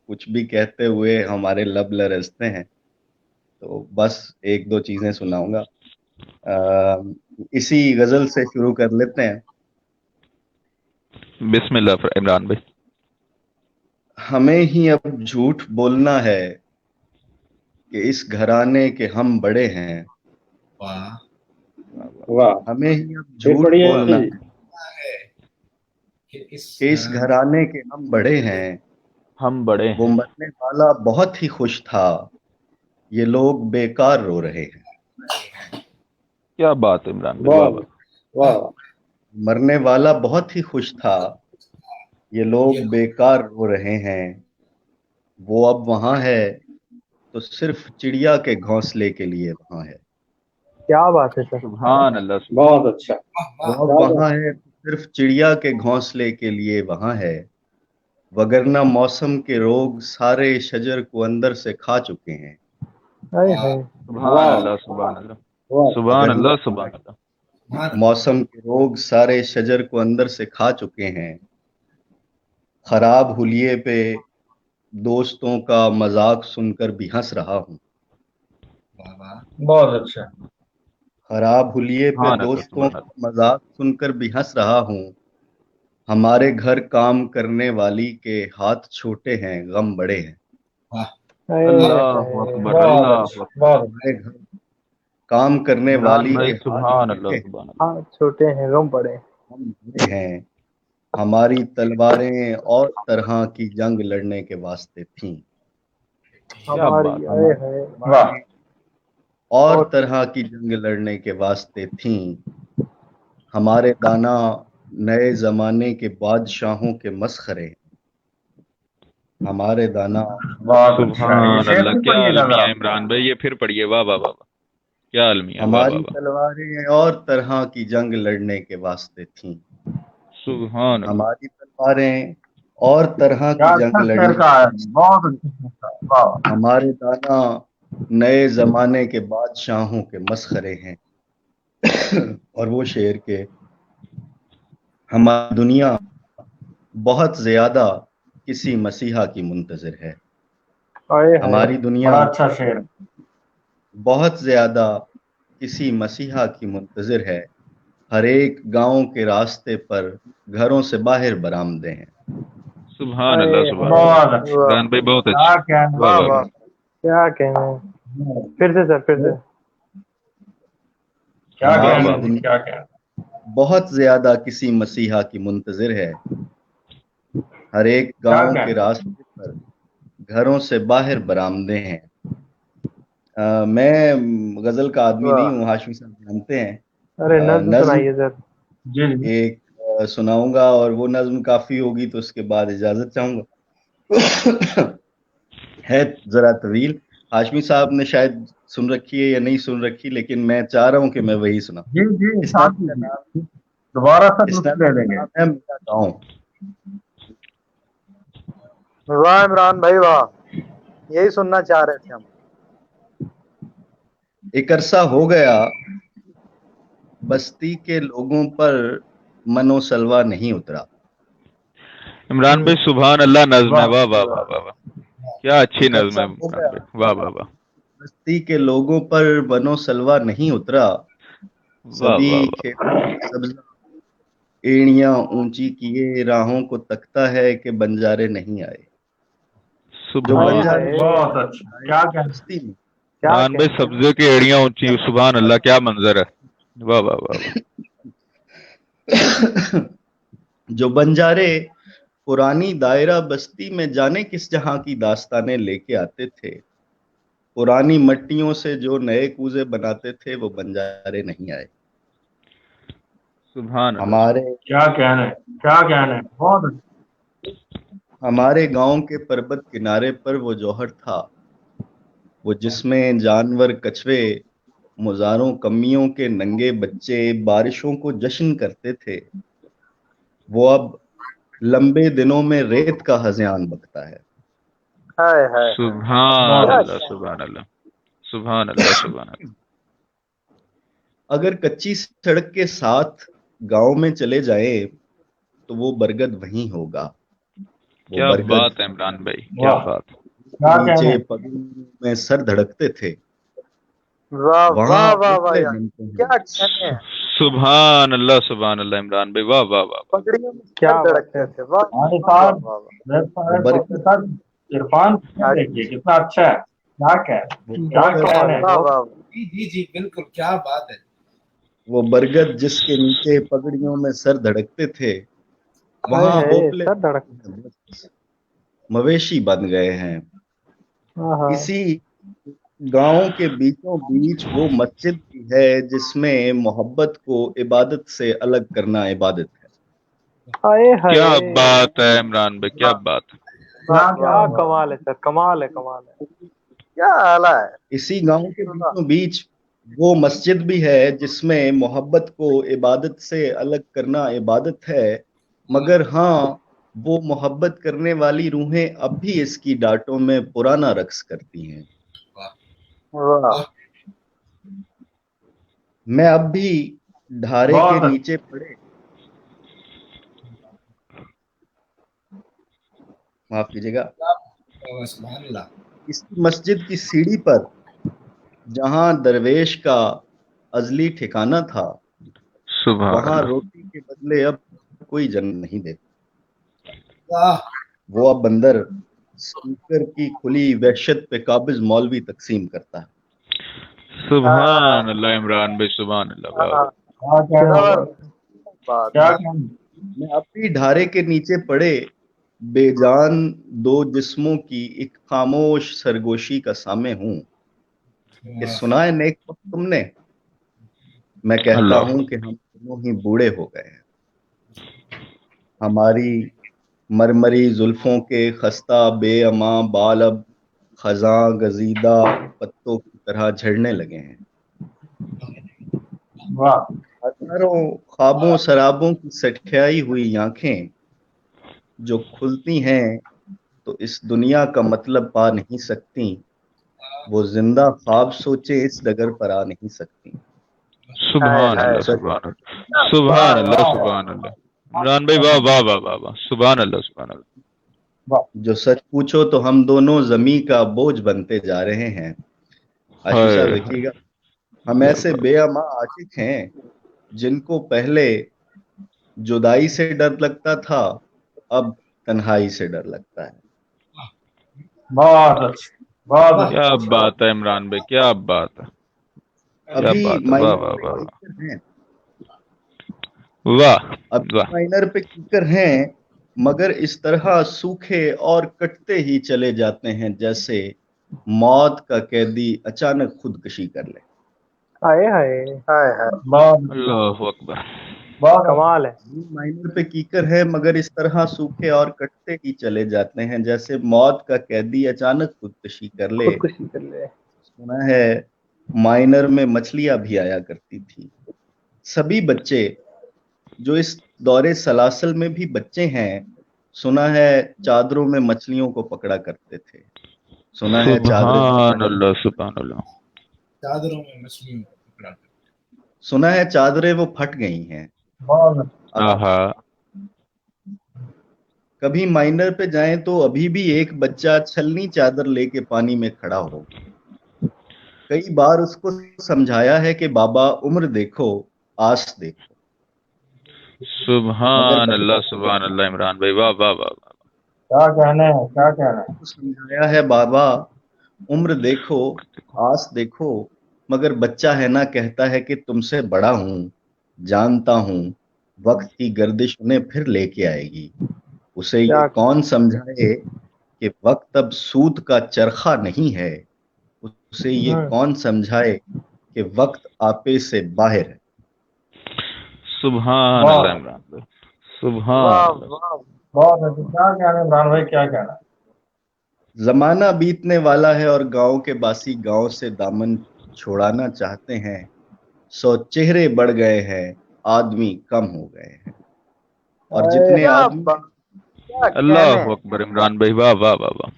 कुछ भी कहते हुए हमारे लब लरजते हैं, तो बस एक दो चीजें सुनाऊंगा। इसी गजल से शुरू कर लेते हैं। बिस्मिल्लाह इमरान भाई। हमें ही अब झूठ बोलना है कि इस घराने के हम बड़े हैं। वाह। वाह, हमें ही अब फिर झूठ पढ़िए बोलना जी। है कि इस कि इस घराने के हम बड़े हैं। हम बड़े वो हैं। मरने वाला बहुत ही खुश था, ये लोग बेकार रो रहे हैं। क्या बात है इमरान भाई, वाह वाह वाह। वाह। मरने वाला बहुत ही खुश था, ये लोग ये बेकार रो रहे हैं। वो अब वहां है तो सिर्फ चिड़िया के घोंसले के लिए वहां है। क्या बात है सर। सुभान अल्लाह, सुभान। बहुत अच्छा। वाह वो वाह। अब क्या वहां बात। है तो सिर्फ चिड़िया के घोंसले के लिए वहां है। वगरना मौसम के रोग सारे शजर को अंदर से खा चुके हैं। हाय वाह हाय। सुभान वाह अल्लाह, सुभान अल्लाह। वाह। सुभान वगरना अल्लाह, सुभान अल्लाह। मान मौसम के रोग सारे शजर को अंदर से खा चुके हैं। खराब हुलिये पे दोस्तों का मजाक सुनकर भी हंस रहा हूँ। वाह वाह। बहुत अच्छा। खराब हुलिये पे सुभान अल्लाह, दोस्तों सुभान का मजाक सुनकर भी हंस रहा हूँ। हमारे घर काम करने वाली के हाथ छोटे हैं, गम बड़े हैं। वाह हाय अल्लाह। हाय। अल्लाह अकबर, बहुत अल्लाह अच्छा, अकबर। बहुत अच्छा। हमारे घर काम करने इमरान वाली के भाई, हाथ सुभान अल्लाह, छोटे हैं, सुभान अल्लाह। हाँ छोटे हैं गम पड़े। हम बड़े हैं। हमारी तलवारें और तरह की जंग लड़ने के वास्ते थीं। क्या हमारी बात है। हाय हमारी हाय। वाह। तलवारें और और तरह की जंग लड़ने के वास्ते थीं। हमारे दाना नए जमाने के बादशाहों के मसखरे। हमारे दाना बहुत अच्छा है, ये सुभान शेर अल्लाह, भी क्या पढ़िएगा अलमिया जरा। है इमरान भाई, ये फिर पढ़िए। वाह वाह वाह वाह। क्या अलमिया, वाह वाह हमारी वाह। तलवारें और तरह की जंग लड़ने के वास्ते थीं। सुभान अल्लाह। हमारी तलवारें और तरह क्या की जंग अच्छा शेर लड़ने का के है, वास्ते। बहुत अच्छा शेर का है, वाह। हमारे दाना नए जमाने के बादशाहों के मसखरे हैं। और वो शेर के, हमारी दुनिया बहुत ज्यादा किसी मसीहा की मुंतजिर है। हाय हाय। हमारी दुनिया बड़ा अच्छा शेर। बहुत ज्यादा किसी मसीहा की मुंतजिर है। हर एक गांव के रास्ते पर घरों से बाहर बरामदे हैं। सुभान हाय अल्लाह, सुभान हाय। अल्लाह। बहुत अच्छा। वाह इमरान भाई बहुत क्या अच्छे। कहना वाह वाह वाह वाह। वाह। क्या कहना है। है, फिर से सर, फिर से। क्या वाह हमारी कहना वाह है, वाह। दुनिया क्या कहना बहुत ज्यादा किसी मसीहा की मुंतजिर है। हर एक है, क्या गांव के कहना रास्ते पर घरों से बाहर बरामदे हैं। मैं गजल का आदमी नहीं वाह। हूँ, हाशमी साहब जानते हैं। अरे नज्म नज्म सुनाइए सर। है। जी जी। एक सुनाऊंगा, और वो नज्म काफी होगी तो उसके बाद इजाजत चाहूंगा। है जरा तवील। हाशमी साहब ने शायद सुन रखी है या नहीं सुन रखी, लेकिन मैं चाह रहा हूँ कि मैं वही सुना। जी जी, इस साथ नज्म का नाम कीजिए, दोबारा से इस लुत्फ ले नज्म का लेंगे। नाम है मेरा गाँव। वाह इमरान भाई वाह, यही सुनना चाह रहे थे हम। एक अरसा हो गया बस्ती के लोगों पर मनो सलवा नहीं उतरा। इमरान भाई सुभान अल्लाह नज्म है, वाह वाह वाह वाह वाह वाह, क्या अच्छी एक नज्म अरसा है हो इमरान गया भाई, वाह वाह वाह बस्ती के लोगों पर मनो सलवा नहीं उतरा। वाह सभी वाह वाह। खेतों की सब्ज एड़ियां ऊंची किए राहों को तकता है कि बंजारे नहीं आए। जो सुभान हाय बंजारे हाय, बहुत अच्छा, क्या कहना। बस्ती में, क्या इमरान भाई कहने हैं। सब्जे की एड़ियां ऊंची, सुभान अल्लाह, क्या मंजर है, वाह वाह वाह वाह। जो बंजारे पुरानी दायरा बस्ती में जाने किस जहां की दास्तानें लेके आते थे। पुरानी मट्टियों से जो नए कूजे बनाते थे वो बंजारे नहीं आए। सुभान अल्लाह। हमारे क्या कहना है, क्या कहना है, बहुत अच्छा। हमारे गांव के पर्वत किनारे पर वो जौहर था, वो जिसमें जानवर कछुए मुजारों कमियों के नंगे बच्चे बारिशों को जश्न करते थे। वो अब लंबे दिनों में रेत का हज़यान बकता है। हाय हाय हाय, सुभान क्या अल्लाह सुभान अल्लाह सुभान अल्लाह सुभान अल्लाह। अगर कच्ची सड़क के साथ गांव में चले जाएं तो वो बरगद वहीं होगा। वो क्या बरगद बात है इमरान भाई, क्या वाह, बात। क्या कहना नीचे है। पगड़ियों में सर धड़कते थे, वाह वाह वहां वाह वाह ओटले यार, बनते हैं। क्या कहने हैं। सुभान अल्लाह इमरान भाई, वाह वाह वाह वाह। पगड़ियों में क्या सर बात धड़कते है। थे, वाह हमारे वाह वाह साथ वाह वाह। वो वेबसाइट बरगद के साथ इरफान आज देखिए कितना अच्छा है, क्या कह, वो क्या बहुत बरगद कमाल कहना है, है। वाह बहुत। वाह। जी जी जी बिल्कुल, क्या बात है। वो बरगद जिसके नीचे पगड़ियों में सर धड़कते थे, हाय वहां हाय, ओटले सर धड़क। मवेशी बन गए हैं। हाँ, इसी गांव के बीचों बीच वो मस्जिद भी है जिसमें मोहब्बत को इबादत से अलग करना इबादत है। हाय क्या हाय, बात है इमरान भाई, क्या बात है। क्या वाह क्या वाह कहना वाह, कमाल है सर, कमाल है, कमाल है। क्या आला है। इसी गांव के वाह बीचों बीच वो मस्जिद भी है जिसमें मोहब्बत को इबादत से अलग करना इबादत है। मगर हाँ, वो मोहब्बत करने वाली रूहें अब भी इसकी डांटों में पुराना रक्स करती हैं। वाह। वाह। मैं अब भी ढारे के बहुत अच्छा। नीचे पड़े, माफ कीजिएगा, वाह, सुभान अल्लाह। इसी मस्जिद की सीढ़ी पर जहां दरवेश का अजली ठिकाना था, सुभान वहां अल्लाह। रोटी के बदले अब कोई जन्म नहीं देता। वाह वो अब बंदर स्पीकर की खुली वहशत पे काबिज मौलवी तकसीम करता है। सुभान अल्लाह इमरान भाई, सुभान अल्लाह, वाह हाँ, वाह। क्या कहना है, जबरदस्त बात क्या है। कहना मैं अब भी ढारे के नीचे पड़े बेजान दो जिस्मों की एक खामोश सरगोशी का सामे हूं कि वाह। सुना है नेक वक्त तुमने। मैं कहता अल्लाह। हूं कि हम दोनों ही बूढ़े हो गए हैं। हमारी मरमरी जुल्फों के खस्ता बेअमा बाल अब खजां गजीदा पत्तों की तरह झड़ने लगे हैं। है। वाह, हजारों ख्वाबों शराबों की सटख्याई हुई आंखें जो खुलती हैं तो इस दुनिया का मतलब पा नहीं सकती, वो जिंदा ख्वाब सोचे इस डगर पर आ नहीं सकती। हाय सुभान हाय अल्लाह हाय, सच सुभान क्या अल्लाह सुभान वाह, अल्लाह वाह, सुभान अल्लाह। वाह, इमरान भाई वाह वाह वाह वाह वाह, सुभान अल्लाह सुभान अल्लाह। वाह। जो सच पूछो तो हम दोनों जमी का बोझ बनते जा रहे हैं। आशमी हाय साहब हाय, देखिएगा, हम क्या ऐसे बात। बेअमा आशिक हैं जिनको पहले जुदाई से डर लगता था, अब तन्हाई से डर लगता है। बहुत अच्छा, बहुत वाह। क्या अच्छा। बात है इमरान भाई, क्या बात है, क्या अभी बात है, वाह माइनर वाह पे वाह कीकर हैं, वाह अभी वाह। माइनर पे कीकर हैं, मगर इस तरह सूखे और कटते ही चले जाते हैं जैसे मौत का कैदी अचानक खुदकुशी कर ले। हाय हाय, हाय हाय। बहुत अल्लाह अकबर। बहुत अच्छा। कमाल है। अभी माइनर पे कीकर है मगर इस तरह सूखे और कटते ही चले जाते हैं जैसे मौत का कैदी अचानक खुदकुशी कर ले। खुदकुशी कर ले। सुना है माइनर में मछलियां भी आया करती थी। सभी बच्चे जो इस दौरे सलासल में भी बच्चे हैं, सुना है चादरों में मछलियों को पकड़ा करते थे। सुना है सुभान अल्लाह, सुभान अल्लाह। चादरों में मछलियों को पकड़ा कर। सुना है चादरें वो फट गई हैं। बहुत आहा, कभी माइनर पे जाएं तो अभी भी एक बच्चा छलनी चादर लेके पानी में खड़ा हो। कई बार उसको समझाया है कि बाबा उम्र देखो, आस देखो। सुभान अल्लाह, सुभान अल्लाह। इमरान भाई वाह वाह वाह वाह। क्या कहने हैं, क्या कहना है। उसको समझाया है बाबा उम्र देखो, आस देखो, मगर बच्चा है ना कहता है कि तुमसे बड़ा हूं, जानता हूं, वक्त की गर्दिश उन्हें फिर लेके आएगी। उसे ये क्या कौन समझाए कि वक्त अब सूद का चरखा नहीं है। उसे ये कौन समझाए कि वक्त आपे से बाहर है। सुभान वाह। अल्लाह इमरान भाई, सुभान वाह अल्लाह। वाह। बहुत अच्छे। क्या कहना है इमरान भाई, क्या कहना है। जमाना बीतने वाला है और गांव के बासी गांव से दामन छोड़ाना चाहते हैं। 100 चेहरे बढ़ गए हैं, आदमी कम हो गए हैं। और जितने क्या आदमी बात, क्या कहने। अल्लाह अकबर इमरान भाई वाह वाह वाह वाह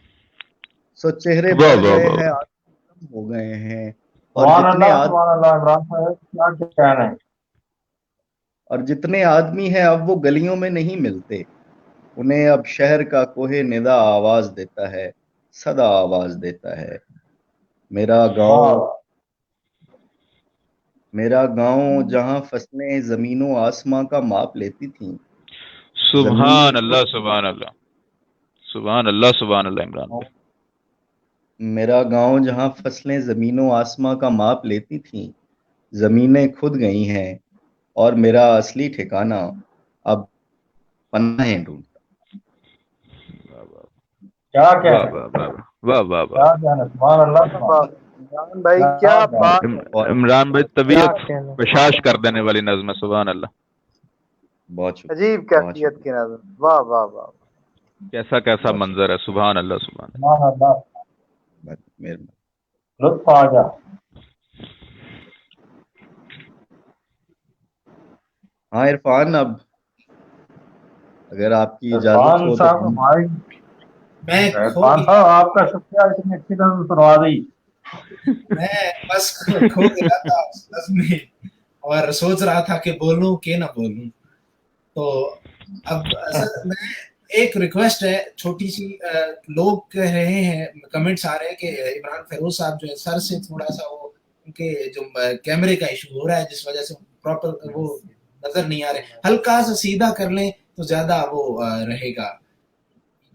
100 चेहरे वाह बढ़ वाह गए वाह। हैं, आदमी कम हो गए हैं। सुभान अल्लाह इमरान भाई, क्या कहना है। और जितने आदमी हैं अब वो गलियों में नहीं मिलते। उन्हें अब शहर का कोहे निदा आवाज देता है, सदा आवाज देता है। मेरा गांव वाह। मेरा गांव जहां फसलें जमीनों आसमां का माप लेती थीं। सुभान जमीनें अल्लाह, सुभान अल्लाह, सुभान अल्लाह, सुभान अल्लाह इमरान भाई। मेरा गांव जहां फसलें जमीनों आसमां का माप लेती थीं, जमीनें खुद गई हैं और मेरा असली ठिकाना अब पन्नाहें ढूंढता। क्या वाह कहना है, वाह वाह वाह वाह क्या वाह। कहना है। सुभान अल्लाह, क्या सुभान बात, इमरान भाई अल्लाह। क्या क्या कहना है। बात। इमरान भाई क्या तबीयत कहना। बशाश कर देने वाली नज्म है, सुभान अल्लाह। बहुत शुक्रिया, अजीब बहुत कैफियत शुक्रिया। की नजर। वाह वाह वाह। कैसा कैसा बहुत मंजर है, सुभान अल्लाह, सुभान सुभान अल्लाह। शुक्रिया, मेहरबानी। लुत्फ आ गया। हाँ इरफान, अब अगर आपकी इजाजत इरफान हो तो साहब हमारी, मैं खो इरफान गया, साहब आपका शुक्रिया, इतनी अच्छी तरह सुनवा दी। मैं बस खो गया था उस नज्म में और सोच रहा था कि बोलूं कि ना बोलूं। तो अब सर मैं एक रिक्वेस्ट है छोटी सी, लोग कह रहे हैं, कमेंट्स आ रहे हैं कि इमरान फेरोज साहब जो है सर से थोड़ा सा वो उनके जो कैमरे का इशू हो रहा है जिस वजह से प्रॉपर वो नजर नहीं आ रहे, हल्का सा सीधा कर लें तो ज्यादा वो रहेगा।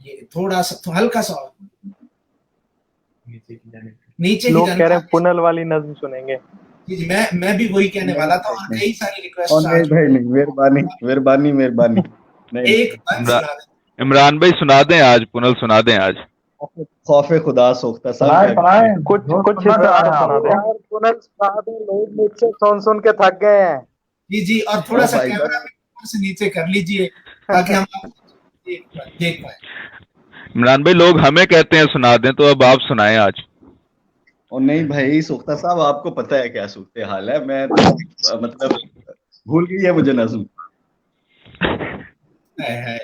ये थोड़ा सा तो हल्का सा नीचे की लोग कह रहे जानकारी। हैं पुनल वाली नज्म सुनेंगे। जी जी, मैं भी वही कहने वाला था और नहीं, कई सारी और रिक्वेस्ट आ नहीं भाई, चुकी नहीं, मेहरबानी मेहरबानी मेहरबानी। नहीं, एक बंद इमरान सुना दे। इमरान भाई सुना दें आज, पुनल सुना दें आज। खौफे खुदा सोख्ता साहब सुनाए मैं सुनाए, कुछ जो कुछ सुनना हिस्सा चाह तो रहे हैं सुना आप। दे। यार पुनः साहब लोग मुझसे सुन सुन के थक गए हैं। जी जी, और थोड़ा ओ सा भाई कैमरा साहब, भी ऊपर से नीचे कर लीजिए ताकि हम आपको देख पाए। इमरान भाई लोग हमें कहते हैं सुना दें, तो अब आप सुनाएं आज। और नहीं भाई सोख्ता साहब, आपको पता है क्या सूरत हाल है। मैं तो मतलब भूल गई है मुझे नज्म। है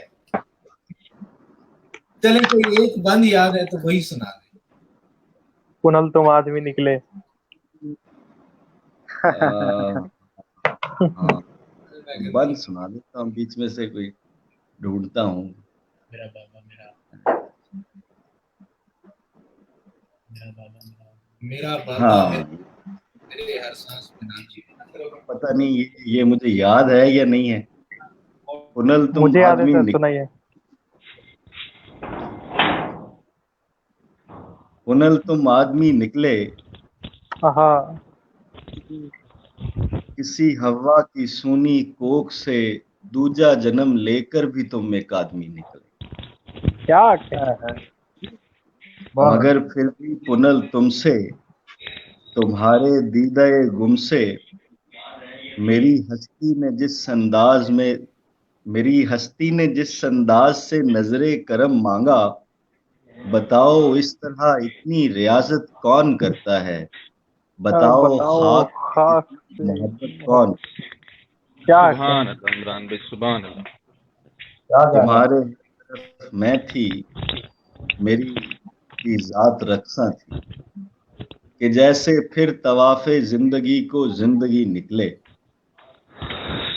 चले कोई एक बंद याद है तो वही सुना दे। पुनल तुम आदमी निकले। हाँ, बंद सुना देता हूँ, बीच में से कोई ढूंढता हूँ। मेरा बाबा मेरा बाबा हाँ, मेरे हर सांस में नाम जी। पता नहीं ये मुझे याद है या नहीं है। पुनल तुम मुझे याद है आदमी सर, सुनाइए। पुनल तुम आदमी निकले, हाँ, किसी हवा की सूनी कोख से दूजा जन्म लेकर भी तुम एक आदमी निकले। क्या क्या मगर फिर भी पुनल तुमसे, तुम्हारे दीदाए गुम से, मेरी हस्ती ने जिस अंदाज में मेरी हस्ती ने जिस अंदाज से नजरे करम मांगा, बताओ इस तरह इतनी रियाजत कौन करता है। बताओ बताओ खाक खाक से मोहब्बत कौन। क्या सुभान अल्लाह इमरान भाई, सुभान अल्लाह। क्या कहना है। तुम्हारे सिर्फ मैं थी, मेरी की ज़ात रक्सा थी, कि जैसे फिर तवाफ़े ज़िंदगी को ज़िंदगी निकले।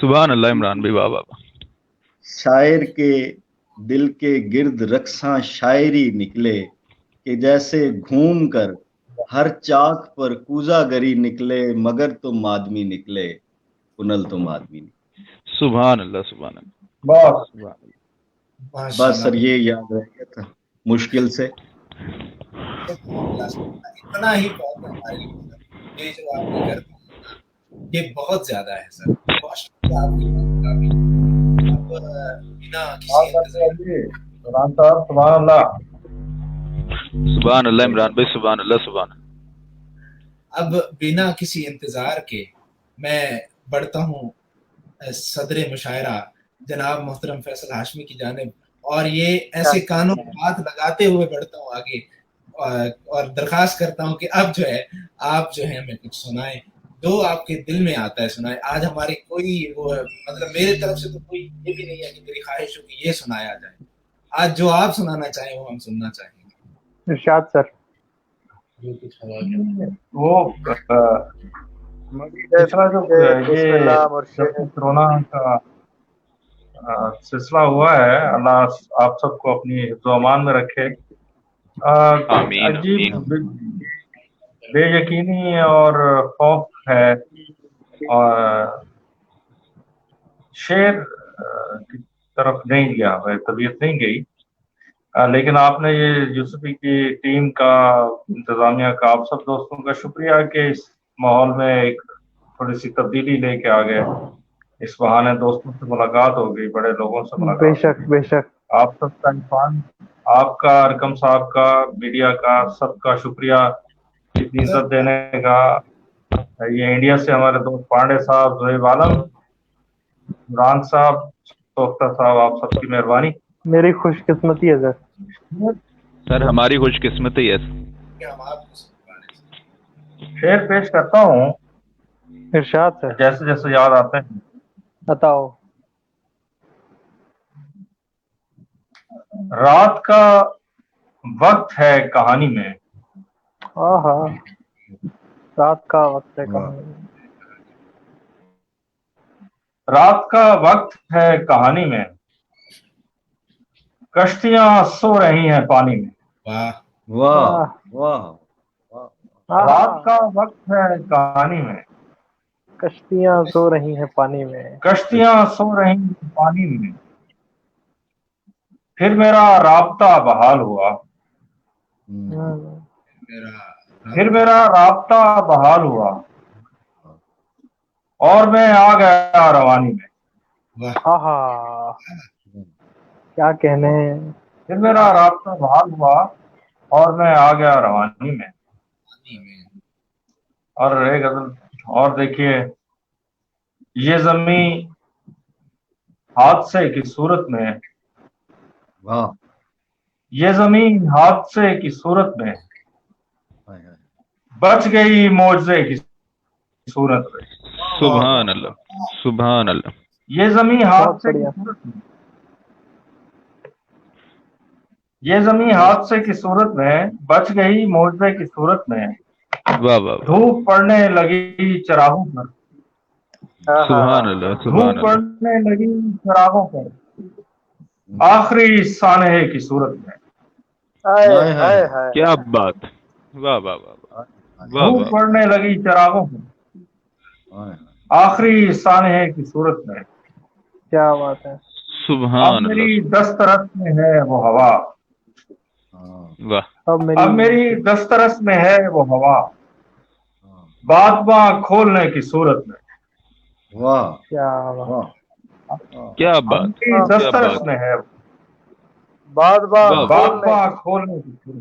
सुभान अल्लाह इमरान भाई, वाह वाह वाह। शायर के दिल के गिर्द रक्सा शायरी निकले, कि जैसे घूम कर हर चाक पर कूजा गरी निकले, मगर तुम आदमी निकले, कुनल तुम आदमी निकले। सुभान अल्लाह, सुभान अल्लाह, बस सुभान अल्लाह। बस माशाल्लाह। सर ये याद रह गया था मुश्किल से। इतना ही बहुत है हमारे लिए सर। ये जो आपने कर दिया ना, ये बहुत ज्यादा है सर। बहुत शुक्रिया आपकी बात का भी। अब बिना किसी इंतजार इमरान साहब सुभान अल्लाह। सुभान अल्लाह इमरान भाई, सुभान अल्लाह, सुभान अल्लाह। अब बिना किसी इंतजार के मैं बढ़ता हूँ सदर मुशायरा जनाब मोहतरम फैसल हाशमी की जानिब, और ये ऐसे कानों में हाथ लगाते हुए बढ़ता हूँ आगे, और दरखास्त करता हूँ कि अब जो है आप जो है हमें कुछ सुनाएं, जो आपके दिल में आता है सुनाएं। आज हमारी कोई वो मतलब मेरे तरफ से तो कोई ये भी नहीं है कि मेरी ख्वाहिश हो कि ये सुनाया जाए। आज जो आप सुनाना चाहें वो हम सुनना चाहेंगे। इरशाद सर। वो पिछला जो ये बिस्मिल्लाह जब मुर्शिद। से कोरोना का सिलसिला हुआ है, अल्लाह आप सबको अपनी हिफ्ज़ो अमान में रखे। आमीन अजीब आमीन। बेयकीनी और खौफ है, और शेर की तरफ नहीं गया, मेरी तबीयत नहीं गई। लेकिन आपने ये यूसुफी की टीम का, इंतजामिया का, आप सब दोस्तों का शुक्रिया कि इस माहौल में एक थोड़ी सी तब्दीली लेके आ गए। इस बहाने दोस्तों से मुलाकात हो गई, बड़े लोगों से मुलाकात हो बेशक गई। बेशक। आप सबका इरफान, आपका, अरकम साहब का, मीडिया का, सबका शुक्रिया इतनी इज्जत देने का। ये इंडिया से हमारे दोस्त पांडे साहब, जोहेब आलम, इमरान साहब, सोख्ता साहब, आप सबकी मेहरबानी। मेरी खुशकिस्मती है सर। सर हमारी खुशकिस्मती है। हम आपको सुनाने शेर पेश करता हूँ इरशाद सर। जैसे जैसे याद आते हैं। बताओ। रात का वक्त है कहानी में, आहा, रात का वक्त है कहानी। रात का वक्त है कहानी में, कश्तियां सो रही हैं पानी में। वाह वाह वाह वाह। रात का वक्त है कहानी में, कश्तियां सो रही हैं पानी में। कश्तियां सो रही हैं पानी में, फिर मेरा राब्ता बहाल हुआ, मेरा फिर मेरा राब्ता बहाल हुआ, और मैं आ गया रवानी में। वाह आहा, क्या कहने। फिर मेरा राब्ता बहाल हुआ, और मैं आ गया रवानी में। और एक गजल और देखिए, ये जमी हादसे की सूरत में, वाह ये जमीन हादसे की सूरत में, हाय हाय। बच गई मौजज़े की सूरत में। सुभान अल्लाह, सुभान अल्लाह। ये जमीन बहुत हादसे की बढ़िया। सूरत में, ये जमीन हादसे की सूरत में, बच गई मौजज़े की सूरत में, वाह वाह वाह। धूप पड़ने लगी चिरागों पर, सुभान अल्लाह, धूप सुभान अल्लाह। पड़ने लगी चिरागों पर, आखिरी सानहे की सूरत में। हाय हाय हाय। हाय हाय। क्या बात। वाह वाह वाह वाह वाह धूप वाह। पड़ने लगी चिरागों पर, हाय। आखिरी सानहे की सूरत में। क्या बात है। अब सुभान मेरी अल्लाह। दस्तरस में है वो हवा, हाँ, वाह। अब मेरी दस्तरस में है वो हवा, हाँ। बातबां खोलने की सूरत में। वाह क्या बात। वाह क्या अब बात, मेरी क्या दस्तरस बात। में है बात वाह वाह बातबां खोलने की सूरत में।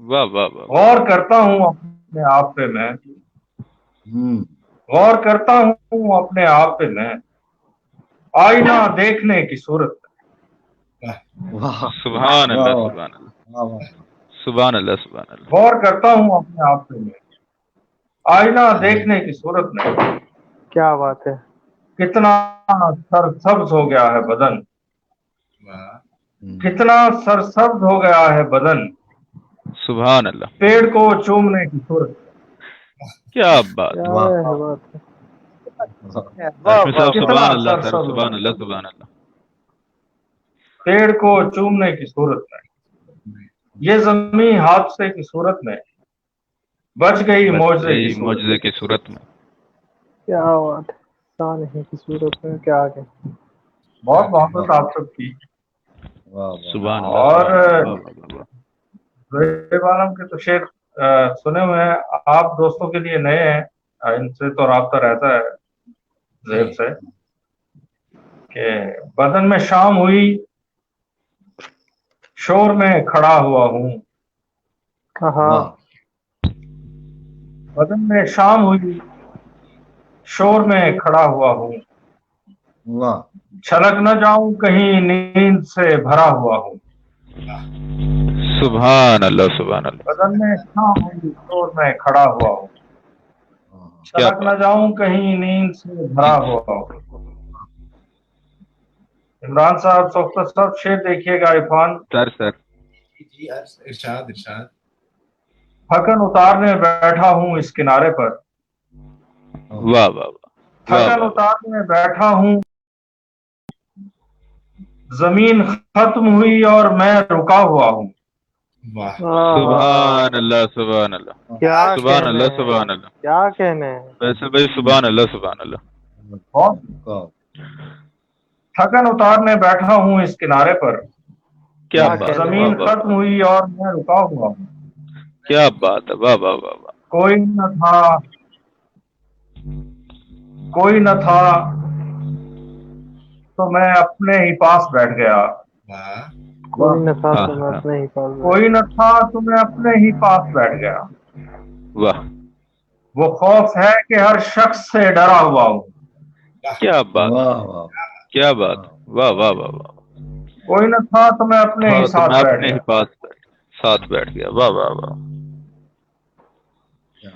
वाह वाह वाह। गौर करता हूँ अपने आप पे मैं, गौर करता हूँ अपने आप पे मैं, आईना देखने की सूरत में। वाह सुभान अल्लाह, वाह सुभान अल्लाह, वाह। सुभान अल्लाह, सुभान अल्लाह। गौर करता हूँ अपने आप पे मैं, आईना देखने की सूरत में। क्या बात है। कितना सरसब्ज हो गया है बदन, वाह कितना सरसब्ज हो गया है बदन, सुभान अल्लाह, पेड़ को चूमने की सूरत। क्या बात है। क्या है बात है। वाह हाशमी साहब कितना सुभान अल्लाह सर, सरसब्ज सुभान है, अल्लाह, सुभान अल्लाह। पेड़ को चूमने की सूरत में, ये जमीन हादसे की सूरत में बच गई मौजज़े की सूरत। मौजज़े की सूरत में। क्या बात है। सानहे की सूरत में क्या आगे। बहुत मोहब्बत आप सबकी। सुभान अल्लाह, और सुभान अल्लाह, वाह, वाह, वाह। ज़ुहैब आलम के तो शेर सुने हुए हैं, आप दोस्तों के लिए नए हैं, इनसे तो राब्ता रहता है ज़ुहैब से कि बदन में शाम हुई, शोर में खड़ा हुआ हूँ। हाँ बदन में शाम हुई, शोर में खड़ा हुआ हूँ। छलक न जाऊं कहीं नींद से भरा हुआ हूँ। सुभान अल्लाह, सुभान अल्लाह। बदन में शाम हुई, शोर में खड़ा हुआ हूँ। क्या छलक न जाऊं कहीं नींद से भरा हुआ हूँ। इमरान साहब, सोख्तर साहब, शेर देखिएगा। Irfan, sir sir. जी इरशाद इरशाद। थकन उतारने बैठा हूँ इस किनारे पर, वाह वाह वाह, थकन उतारने बैठा हूँ, जमीन खत्म हुई और मैं रुका हुआ हूँ। वाह सुभान अल्लाह, सुभान अल्लाह, क्या सुभान कहने अल्लाह, हैं, सुभान अल्लाह। क्या कहने हैं। वैसे भाई सुभान अल्लाह, सुभान अल्लाह। बहुत थकन उतारने बैठा हूँ इस किनारे पर, क्या क्या बात है, कहने वाह जमीन वाह, खत्म हुई और मैं रुका हुआ हूँ। क्या बात है, वाह वाह वाह वाह। कोई न था, कोई न था तो मैं अपने ही पास बैठ गया। वाह कोई न था हाँ, तो मैं हाँ। अपने ही पास बैठा। कोई न था तो मैं अपने ही पास बैठ गया। वाह, वो खौफ है कि हर शख्स से डरा हुआ हूँ। क्या बात, क्या बात, वाह वाह वाह वाह। कोई न था तो मैं अपने ही हाँ, तो साथ मैं बैठ अपने ही गया। साथ बैठ गया, वाह वाह वाह।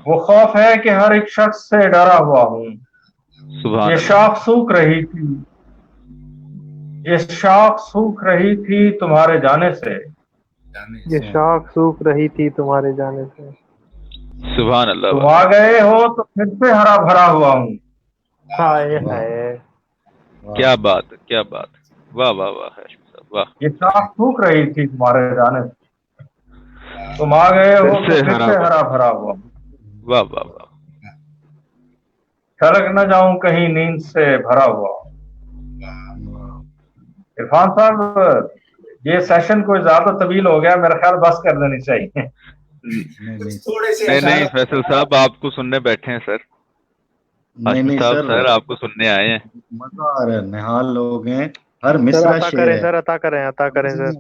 वो खौफ है कि हर एक शख्स से डरा हुआ हूँ। सुभान ये अल्लाह। शाख सूख रही थी, ये शाख सूख रही थी तुम्हारे जाने से। ये शाख सूख रही थी तुम्हारे जाने से। सुभान अल्लाह, तुम वाह। आ गए हो तो फिर से हरा भरा हुआ हूँ। हाय हाय। क्या बात है, क्या बात है, वाह वाह वाह, हाशमी साहब, वाह। ये शाख सूख रही थी तुम्हारे जाने से, तुम आ गए हो तो फिर से हरा भरा हुआ हूँ। वाह वाह वाह। छलक न जाऊं कहीं नींद से भरा हुआ। इरफान साहब, ये सेशन कोई ज्यादा तवील हो गया, मेरा ख्याल बस कर देनी चाहिए। थोड़े से नहीं फैसल साहब, आपको सुनने बैठे हैं सर। हाशमी साहब सर आपको सुनने आए हैं। मजा आ रहा है, निहाल लोग हैं, हर सर मिसरा अता शेर करें है। सर, अता करें, अता करें सर।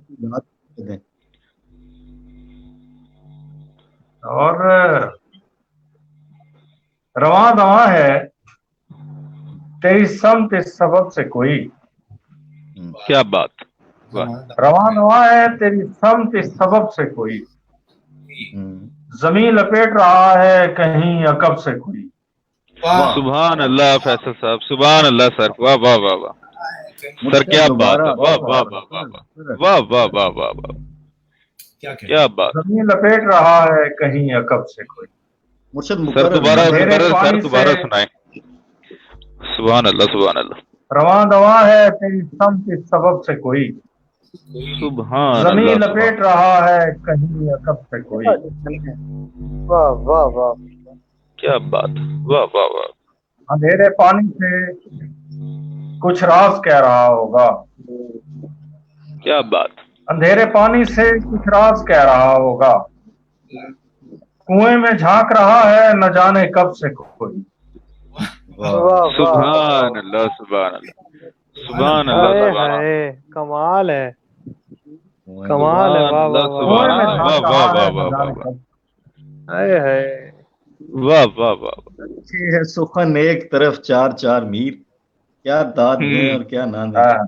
और रवां दवा है तेरी समत इस सबब से कोई। क्या बात, वाह। रवां दवा है तेरी समत इस सबब से कोई। जमीन लपेट रहा है कहीं अकब से कोई। सुभान अल्लाह फैसल साहब, सुभान अल्लाह सर, वाह वाह वाह वाह। सर क्या बात है, वाह वाह वाह वाह वाह, वाह वाह वाह वाह, क्या बात। जमीन लपेट रहा है कहीं अकब से कोई। सर दोबारा सर दोबारा सुनाए। सुभान अल्लाह, सुभान अल्लाह। रवां दवा है तेरी समत इस सबब से कोई। सुभान जमीन अल्लाह, लपेट रहा है कहीं अकब से कोई। वाह वाह वाह, क्या बात, वाह वाह वाह। अंधेरे पानी से कुछ राज कह रहा होगा। क्या बात, अंधेरे पानी से कुछ राज कह रहा होगा। कुएं में झांक रहा है न जाने कब से कोई। सुभान अल्लाह, सुभान अल्लाह, सुभान अल्लाह, हाय सुभान हाय, कमाल है, कमाल है। वाह वाह वाह, कुएं में वाह झांक वाह रहा वाह है वाह न जाने वाह, कब। हाय हाय। वाह वाह वाह। अच्छी है सुखन एक तरफ चार चार मीर, क्या दाद दें और क्या ना दें।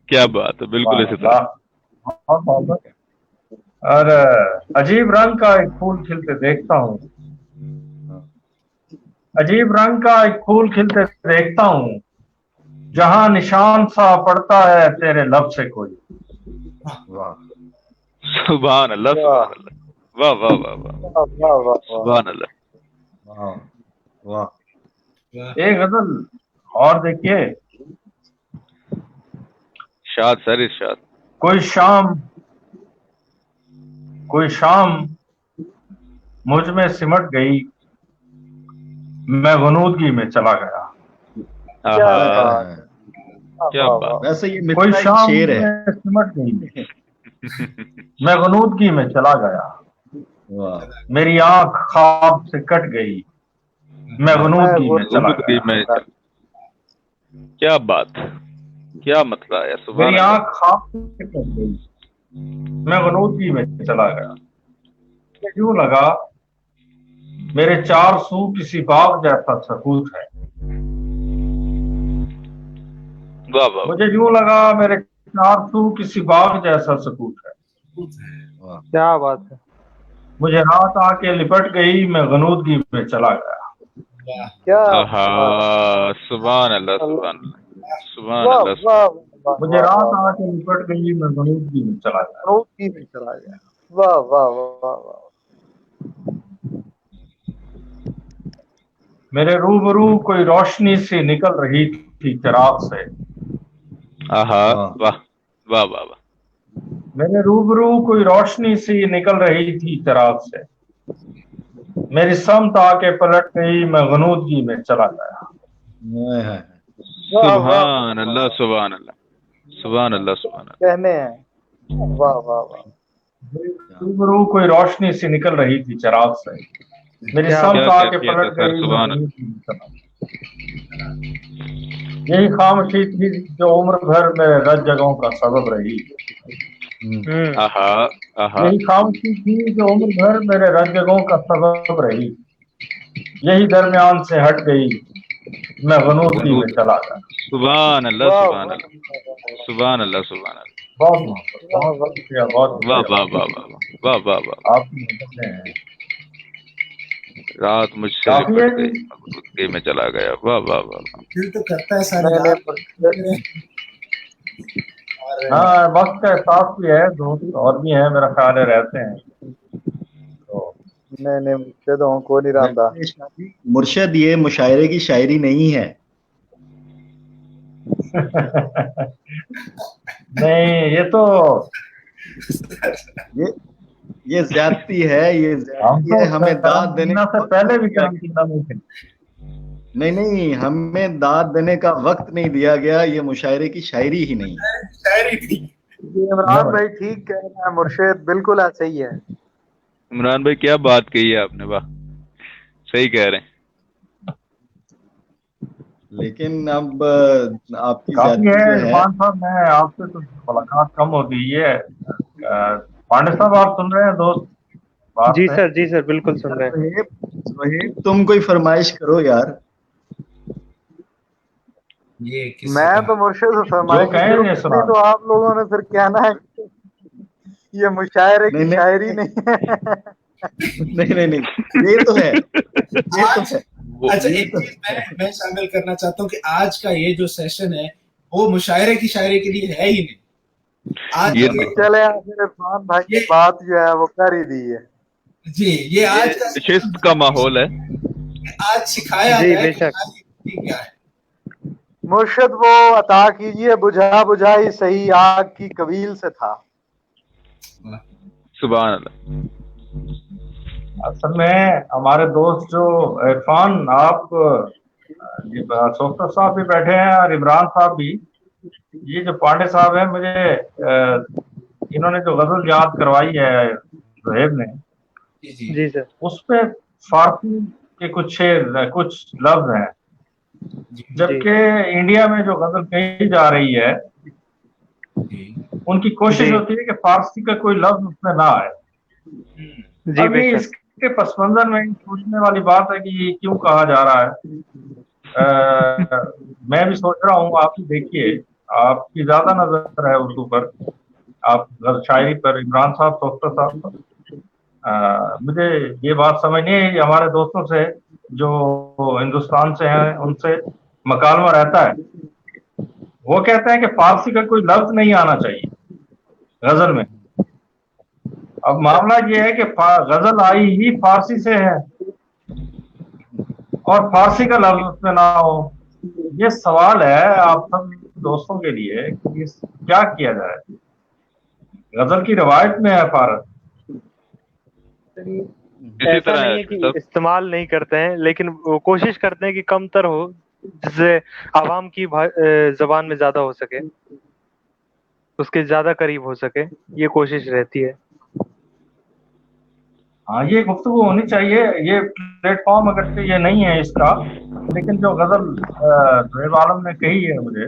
क्या बात है, बिल्कुल इसी तरह। और अजीब रंग का एक फूल खिलते देखता हूँ। अजीब रंग का एक फूल खिलते देखता हूँ, जहां निशान सा पड़ता है तेरे लब से कोई। वाह सुभान अल्लाह, सुभान अल्लाह, वाह वाह वाह वाह, वाह वाह वाह वाह। सुभान अल्लाह। वाह वाह वाह। एक गजल और देखिए, इरशाद सर, इरशाद। कोई शाम मुझ में सिमट गई, मैं गनूदगी में चला गया। क्या आहा, बात है। क्या वाह, बात। वाह। वैसे ये कोई मिठा एक शाम शेर मुझ है। में सिमट गई, मैं गनूदगी में चला गया। वाह मेरी आंख ख्वाब से कट गई, मैं गनूदगी में चला गनूदगी गया। में चल- क्या बात, क्या मतलब है, सुभान मेरी अल्लाह। आंख ख्वाब से कट गई, मैं गनूदगी में चला गया। मुझे यूं लगा मेरे चार सू किसी बाग जैसा सकूत है। वाह वाह, मुझे यूं लगा मेरे चार सू किसी बाग जैसा सकूत है। वाह क्या बात है। मुझे रात आके लिपट गई, मैं गनूदगी में चला गया। वाह क्या आहा, सुभान अल्लाह, सुभान अल्लाह, सुभान वाह अल्लाह। वाह वाह। मुझे रात आके लिपट गई, मैं गनूदगी में चला गया। गनूदगी में चला गया। वाह वाह वाह वाह। मेरे रूबरू कोई रोशनी सी निकल रही थी चिराग से। आहा, वाह। वाह वाह वाह वाह। मेरे रूबरू कोई रोशनी सी निकल रही थी चिराग से। मेरी समत आके पलट गई, मैं गनूदगी में चला गया। हाय, हाय। वाह, वाह, सुभान अल्लाह, सुभान अल्लाह, सुभान अल्लाह, सुभान अल्लाह। कहने हैं। वाह वाह वाह। रूबरू कोई रोशनी सी निकल रही थी चिराग से। मेरी क्या समत क्या आके कैफियत है पलट सर, गई, मैं सुभान अल्लाह। गनूदगी में चला गया। यही खामोशी थी जो उम्र भर मेरे रज जगहों का सबब रही। आहा, आहा, यही खामोशी थी जो उम्र भर मेरे रज जगहों का सबब रही। यही दरमियान से हट गई, मैं गनूदगी में चला गया। सुभान अल्लाह, वाह, सुभान वाह, अल्लाह, सुभान अल्लाह, सुभान अल्लाह। बहुत शुक्रिया, बहुत वाह शुक्रिया। वाह वाह वाह वाह वाह वाह। आपकी मदद में है। रात मुझसे काफी लिपट है गई, जी। गनूदगी में चला गया। वाह वाह वाह वाह। दिल तो करता है सारी नहीं, रात। नहीं, और हाँ, वक्त का एहसास भी है, दोस्त और भी हैं मेरा ख्याल है, रहते हैं तो। नहीं मुझसे तो को नहीं रहा। मुर्शद, ये मुशायरे की शायरी नहीं है। नहीं, ये तो ये ज्यादती है, ये हम ज्यादती तो है। हमें दाद देने से का पहले भी वक्त नहीं करना नहीं थे। नहीं, हमें दाद देने का वक्त नहीं दिया गया। ये मुशायरे की शायरी ही नहीं है। शायरी थी। जी, इमरान भाई ठीक कह रहे हैं, मुर्शिद बिल्कुल ऐसा ही है। इमरान भाई क्या बात कही है आपने, वाह, सही कह रहे हैं। लेकिन अब आपकी काफी ज्यादती है जो है। इरफान साहब, मैं आपसे तो मुलाकात कम हो गई है। पांडे साहब, आप सुन रहे हैं दोस्त बात जी है? सर, जी सर, बिल्कुल सुन रहे हैं। सोहेब, तुम कोई फरमाइश करो यार। ये किससे मैं कहा? तो मुर्शिद से फरमाइश जो कहें शुरू ये की सुना। तो आप लोगों ने फिर कहना है कि ये मुशायरे की नहीं, शायरी नहीं है। नहीं, ये तो है, ये तो है। अच्छा, ये एक तो चीज मैं शामिल करना चाहता हूँ कि आज का ये जो सेशन है वो मुशायरे की शायरी के लिए है ही नहीं। आज ये ये चले फिर इरफान भाई की बात जो है वो कर ही दी है। जी, ये आज का शिस्त का माहौल है। आज सिखाया जी, गया है कि बेशक। शायरी क्या है। मुर्शिद वो अता कीजिए बुझा बुझाई सही आग की कबील से था। सुभान अल्लाह। असल में हमारे दोस्त जो इरफान, आप सोफ्टर साहब भी बैठे हैं और इमरान साहब भी। ये जो पांडे साहब हैं, मुझे इन्होंने जो गजल याद करवाई है जोहेब ने, जी जी जी सर। उस पे फारसी के कुछ शेर, कुछ लफ्ज हैं। जी जबकि इंडिया में जो गजल कही जा रही है, जी उनकी कोशिश जी। होती है कि फारसी का कोई लफ्ज उसमें ना आए। जी अब ये बेशक। इसके पस मंजर में सोचने वाली बात है कि ये क्यों कहा जा रहा है। मैं भी सोच रहा हूँ, आप भी देखिए, आपकी ज्यादा नजर है उर्दू पर, आप शायरी पर, इमरान साहब, सोफ्टर साहब पर। मुझे ये बात समझ नहीं है, हमारे दोस्तों से जो हिंदुस्तान से हैं उनसे मकालमा रहता है, वो कहते हैं कि फारसी का कोई लफ्ज नहीं आना चाहिए। गजल में। अब मामला ये है कि गजल आई ही फारसी से है और फारसी का लफ्ज उसमें ना हो। ये सवाल है आप सब दोस्तों के लिए कि क्या किया जाए। गजल की रवायत में है फारस, इसी ऐसा तरह नहीं है है कि सब। इस्तेमाल नहीं करते हैं, लेकिन वो कोशिश करते हैं कि कमतर हो, जिससे आवाम की जबान में ज्यादा हो सके, उसके ज्यादा करीब हो सके, ये कोशिश रहती है। हाँ ये गुफ्तगू होनी चाहिए। ये प्लेटफॉर्म अगर से ये नहीं है इसका, लेकिन जो गजल जोहेब आलम ने कही है मुझे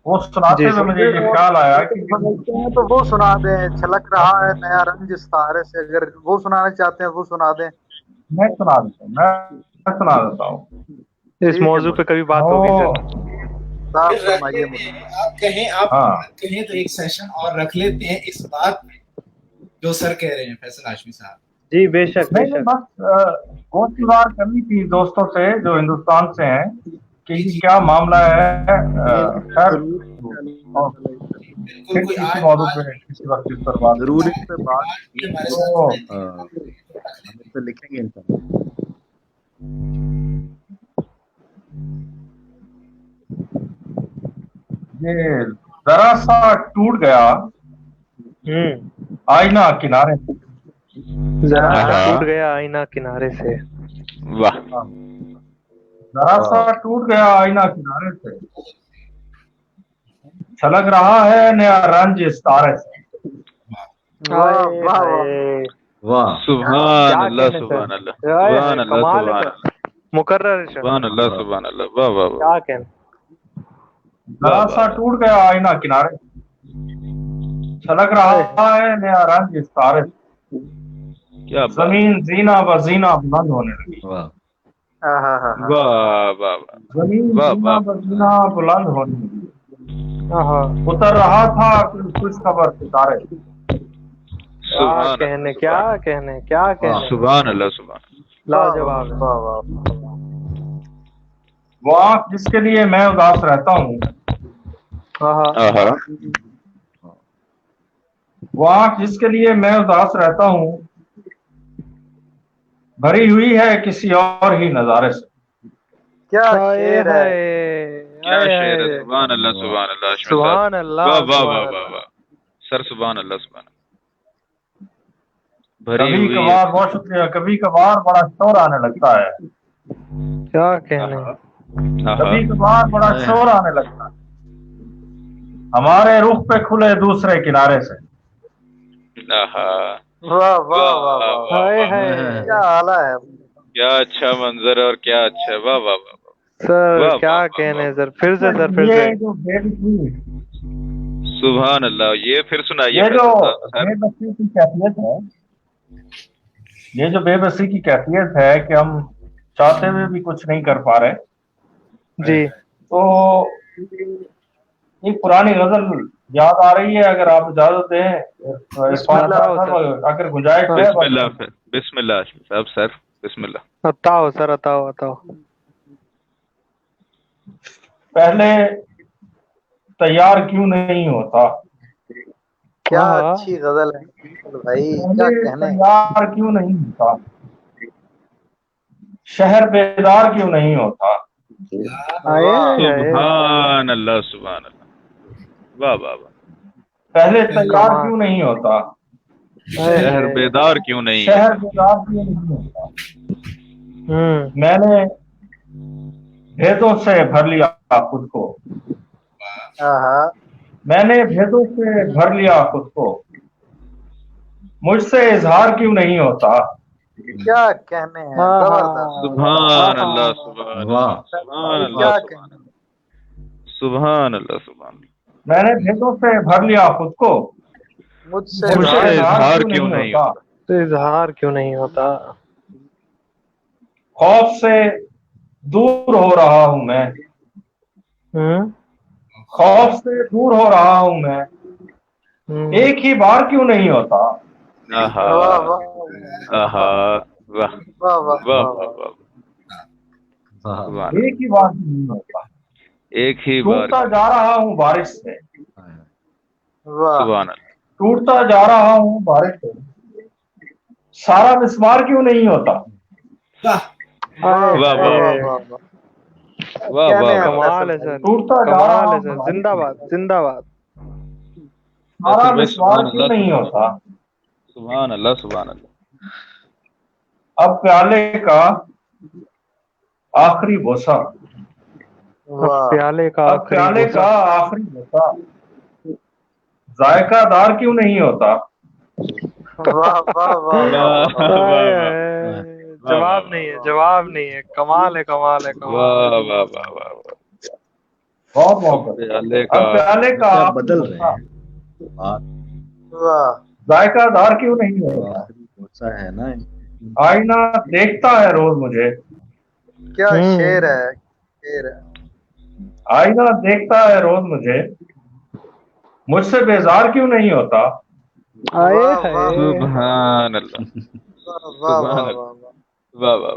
वो सुनाते जी हुए सर। मुझे ये ख्याल आया कि समझते हैं तो वो सुना दें, छलक रहा है नया रंग इस तारे से, अगर वो सुनाना चाहते हैं वो सुना दें। मैं सुना देता हूँ, मैं सुना देता हूँ। इस ठीक है मौजू पे कभी बात होगी सर। साहब, फिर रख फरमाइए लेते हैं, आप कहें, आप हाँ। बात कहें तो एक सेशन और रख लेते हैं इस बात पे जो सर कह रहे हैं फैसल हाशमी साहब। जी बेशक नहीं बेशक। बस गोश्तबार करनी थी दोस्तों से जो हिंदुस्तान से हैं कि जी, ये जी। क्या मामला है। खैर बिल्कुल, फिर कोई किसी आज मौजूद पे किसी वक्त इस पर बात जरूर इस पे बात आज भी हमारे तो साथ रहते हैं, हम रख लेते इस पे लिखेंगे इंशाल्लाह। ये जरा सा टूट गया आईना किनारे से। जरा सा हाँ। टूट गया आईना किनारे से। वाह। जरा सा टूट गया आईना किनारे से, छलक रहा है नया रंज इस तारे से। वाह वाह वाह, हाय, वाह सुभान क्या अल्लाह, कहने सुभान सर, अल्लाह, हाय सुभान हाय, अल्लाह, कमाल है सुभान सर, अल्लाह, मुकर्रर है सर, सुभान अल्लाह, सुभान अल्लाह, वाह वाह वाह, क्या कहने। जरा सा टूट गया आईना किनारे से, छलक रहा है नया रंज इस तारे से। क्या बात, जमीन जीना व जीना बुलंद होने लगी। वाह वाह वाह वाह, जमीन वाह जीना वाह, व जीना बुलंद होने लगी। हाँ, उतर रहा था कोई खुशखबर सितारे से। क्या सुभान कहने, अल्लाह, क्या कहने, क्या कहने, सुभान अल्लाह, सुभान लाजवाब है। वाह वाह। वो आंख जिसके लिए मैं उदास रहता हूँ, हाँ अल्लाह। आहा, वो आंख जिसके लिए मैं उदास रहता हूँ, भरी हुई है किसी और ही नजारे से। क्या हाय शेर है। हाय, क्या हाय शेर है, हाय, सुभान अल्लाह, सुभान अल्लाह, हाशमी सुभान साहब, अल्लाह, वाह वाह सुभान वाह वाह अल्लाह। वाह, सर सुभान अल्लाह, सुभान अल्लाह। भरी कभी हुई है, कभार, बहुत शुक्रिया, कभी कभार बड़ा शोर आने लगता है। क्या कहने। आहा, कभी कभार बड़ा शोर आने लगता है हमारे रुख पे खुले दूसरे किनारे से। आहा, वाह वाह वाह वाह, हाय वाह, हाय, क्या आला है। क्या अच्छा मंजर है और क्या अच्छा है, वाह वाह वाह वाह, सर वाह, क्या वाह, कहने वाह, सर, फिर से सर, फिर ये से। जो बेबसी, सुभान अल्लाह, ये फिर सुनाइए ये जो फैसल साहब, सर। बेबसी की कैफियत है, ये जो बेबसी की कैफियत है कि हम चाहते हुए भी कुछ नहीं कर पा रहे। जी तो एक पुरानी गजल याद आ रही है, अगर आप इजाजत दें इरफान साहब, अगर गुंजाइश है। बिस्मिल्लाह, बिस्मिल्लाह साहब, सर बिस्मिल्लाह। बताओ सर, बताओ बताओ। पहले तैयार क्यों नहीं होता, क्या हाँ। अच्छी गजल है भाई, क्या पहले कहने। तैयार क्यों नहीं होता, शहर बेदार क्यों नहीं होता। हाय हाय, सुभान अल्लाह, सुभान अल्लाह, वाह वाह वाह, पहले तैयार कमाल। क्यों नहीं होता, शहर बेदार क्यों नहीं शहर होता। बेदार क्यों नहीं होता। मैंने भेदों से भर लिया खुद को, हाँ, मैंने भेदों से भर लिया खुद को, मुझसे इजहार क्यों नहीं होता। क्या कहने हैं, जबरदस्त। सुभान अल्लाह, सुभान वाह अल्लाह, सुभान अल्लाह, क्या सुभान कहने। अल्लाह, सुभान अल्लाह, सुभान अल्लाह। मैंने भेदों से भर लिया खुद को, मुझसे मुझसे इजहार इजहार क्यों नहीं होता। तो इजहार क्यों नहीं होता। खौफ से दूर हो रहा हूं मैं, खौफ से दूर हो रहा हूं मैं, एक ही बार क्यों नहीं होता। आहा, वाह वाह आहा, वाह वाह वाह वाह वाह वाह, वाह सुभान एक ही बार क्यों नहीं होता। अल्लाह, एक ही बार, टूटता जा रहा हूं बारिश से, वाह। सुभान अल्लाह, टूटता जा रहा हूँ बारिश से, सारा मिसमार क्यों नहीं होता। वाह हाय वाह वाह हाय, वाह वाह वाह कमाल है सर, टूटता जा रहा कमाल है हूँ सर, बारिश से, जिंदाबाद जिंदाबाद। सारा फैसल भाई मिसमार सुभान क्यों अल्लाह नहीं होता। सुभान अल्लाह सुभान अल्लाह। अब प्याले का आखिरी बोसा, अब प्याले का अब आखिरी प्याले का बोसा, आखिरी बोसा जायकादार क्यों नहीं होता। वाह वाह वाह वाह वाह वाह हाय वाह हाय, वाह जवाब नहीं है, जवाब नहीं है, कमाल है कमाल है कमाल है। वाह वाह वाह वाह वाह। बहुत अब मोहब्बत। प्याले का अब प्याले का क्या आखिरी बदल रहे बोसा हैं बात, वाह। जायकादार क्यों नहीं तो होता। आखिरी बोसा है ना। आईना देखता है रोज मुझे, क्या शेर है, शेर है। आईना देखता है रोज मुझे, मुझसे बेजार क्यों नहीं होता। आए वाह हाय, वाह सुभान अल्लाह वाह वाह सुभान वाह अल्लाह वाह वाह वाह वाह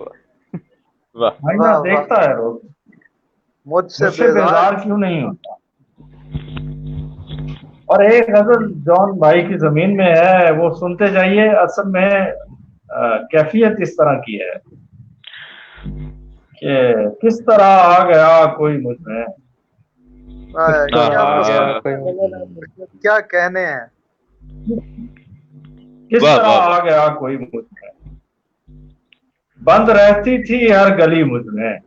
वाह। आईना वाह वाह, देखता है रोज, मुझसे मुझसे बेजार। बेजार क्यों नहीं होता। और एक गजल जॉन भाई की जमीन में है, वो सुनते जाइए। असल में कैफियत इस तरह की है कि किस तरह आ गया कोई मुझ में, वाह, किस तरह क्या आ गया पसंद कोई। गजल है मुझे, क्या कहने हैं। किस वाह तरह वाह आ गया कोई मुझ में, बंद रहती थी हर गली मुझ में,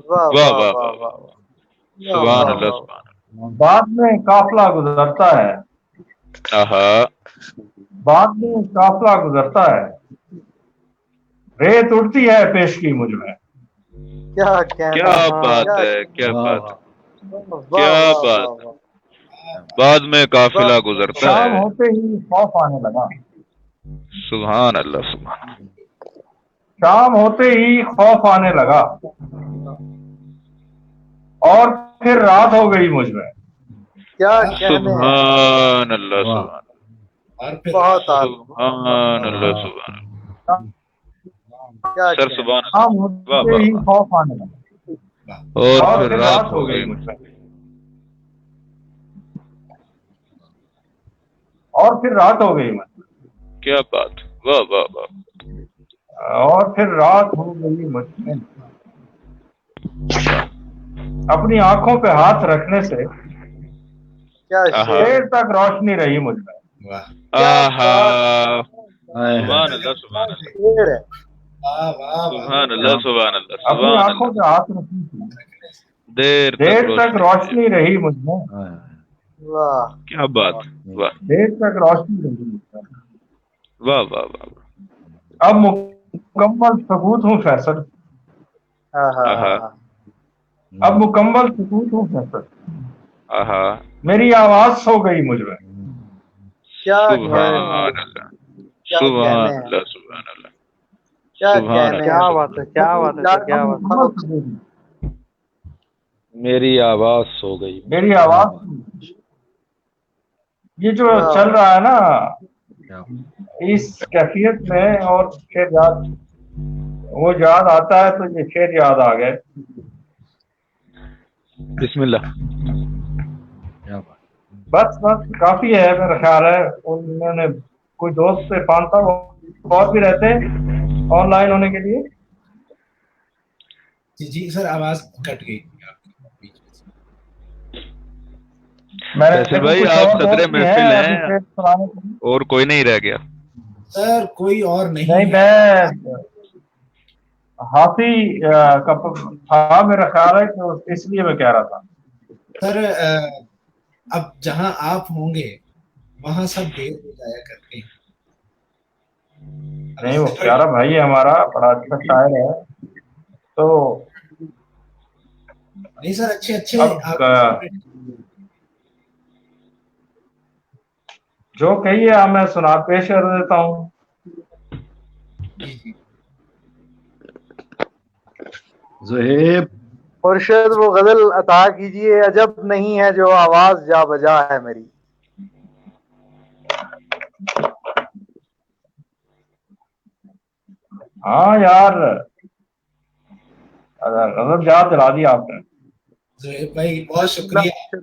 वाह वाह वाह वाह वाह वाह वाह वाह। वाह सुभान वाह अल्लाह वाह। सुभान बाद में काफिला गुजरता है, अल्लाह। आहा बाद में काफिला गुजरता है, रेत उड़ती है पेशगी मुझ में। क्या कहने क्या हैं, बात क्या है क्या वाह बात वाह, है वाह क्या वाह वाह बात है। वाह। बाद में काफिला गुजरता शाम है। होते ही खौफ आने लगा, सुभान अल्लाह सुभान शाम होते ही खौफ आने लगा, और फिर रात हो गई मुझ में। क्या वाह, कहने हैं। सुभान अल्लाह वाह। सुभान और फिर बहुत आला, सुभान अल्लाह वाह। सुभान अल्लाह। क्या सर कहने। सुभान अल्लाह। शाम वाह होते वाह ही वाह। खौफ आने लगा, और और फिर फिर रात रात हो हो गई। गई मुझ में। और फिर रात हो गई मुझ में, क्या बात। वाह वाह वाह। और फिर रात हो गई मुझ में। अपनी आंखों पे हाथ रखने से क्या आहा शेर, देर तक रोशनी रही मुझ में। वाह क्या आहा बात, हाय सुभान हाय, अल्लाह सुभान अल्लाह शेर है। वाह वाह वाह। सुभान अल्लाह सुभान अल्लाह अपनी सुभान आंखों अल्लाह। पे हाथ रखने से देर देर तक रोशनी रोशनी रही मुझ में। हाय हाय। वाह क्या बात। वाह देर तक रोशनी रही मुझ में। वाह वाह वाह। अब मुकम्मल सबूत हूँ फैसल, आहा आहा अब मुकम्मल सबूत हूँ फैसल, आहा मेरी आवाज सो गई मुझ में। क्या सुभान कहने हैं, अल्लाह क्या सुभान कहने हैं, अल्लाह सुभान अल्लाह क्या सुभान कहने क्या हैं। बात है, क्या बात है सर, क्या बात है। मुकम्मल सबूत हूँ। मेरी आवाज सो गई। मेरी आवाज, ये जो वाह, चल रहा है ना इस कैफियत में, और शेर याद, वो याद आता है तो ये शेर याद आ गए। बिस्मिल्लाह। क्या बात। बस बस काफी है मेरा ख्याल है। उन्होंने कोई दोस्त से पानता और भी रहते ऑनलाइन होने के लिए। जी जी सर, आवाज कट गई आपकी बीच में से। फैसल भाई आप सदरे महफिल हैं नहीं, और कोई नहीं रह गया। सर कोई और नहीं है। मैं हाफी का था मेरा ख्याल है, कि इसलिए मैं कह रहा था। सर अब जहां आप होंगे वहां सब देर हो जाया करते हैं। नहीं, वो प्यारा भाई है हमारा, बड़ा अच्छा शायर है। तो नहीं सर, अच्छे अच्छे अब जो कहिए मैं सुना पेश कर देता हूँ। जी जी। ज़ुहैब, मुर्शद वो गजल अता कीजिए, अजब नहीं है जो आवाज जा बजा है मेरी। हाँ यार, गजब याद दिला दी आपने। जोहेब भाई बहुत शुक्रिया।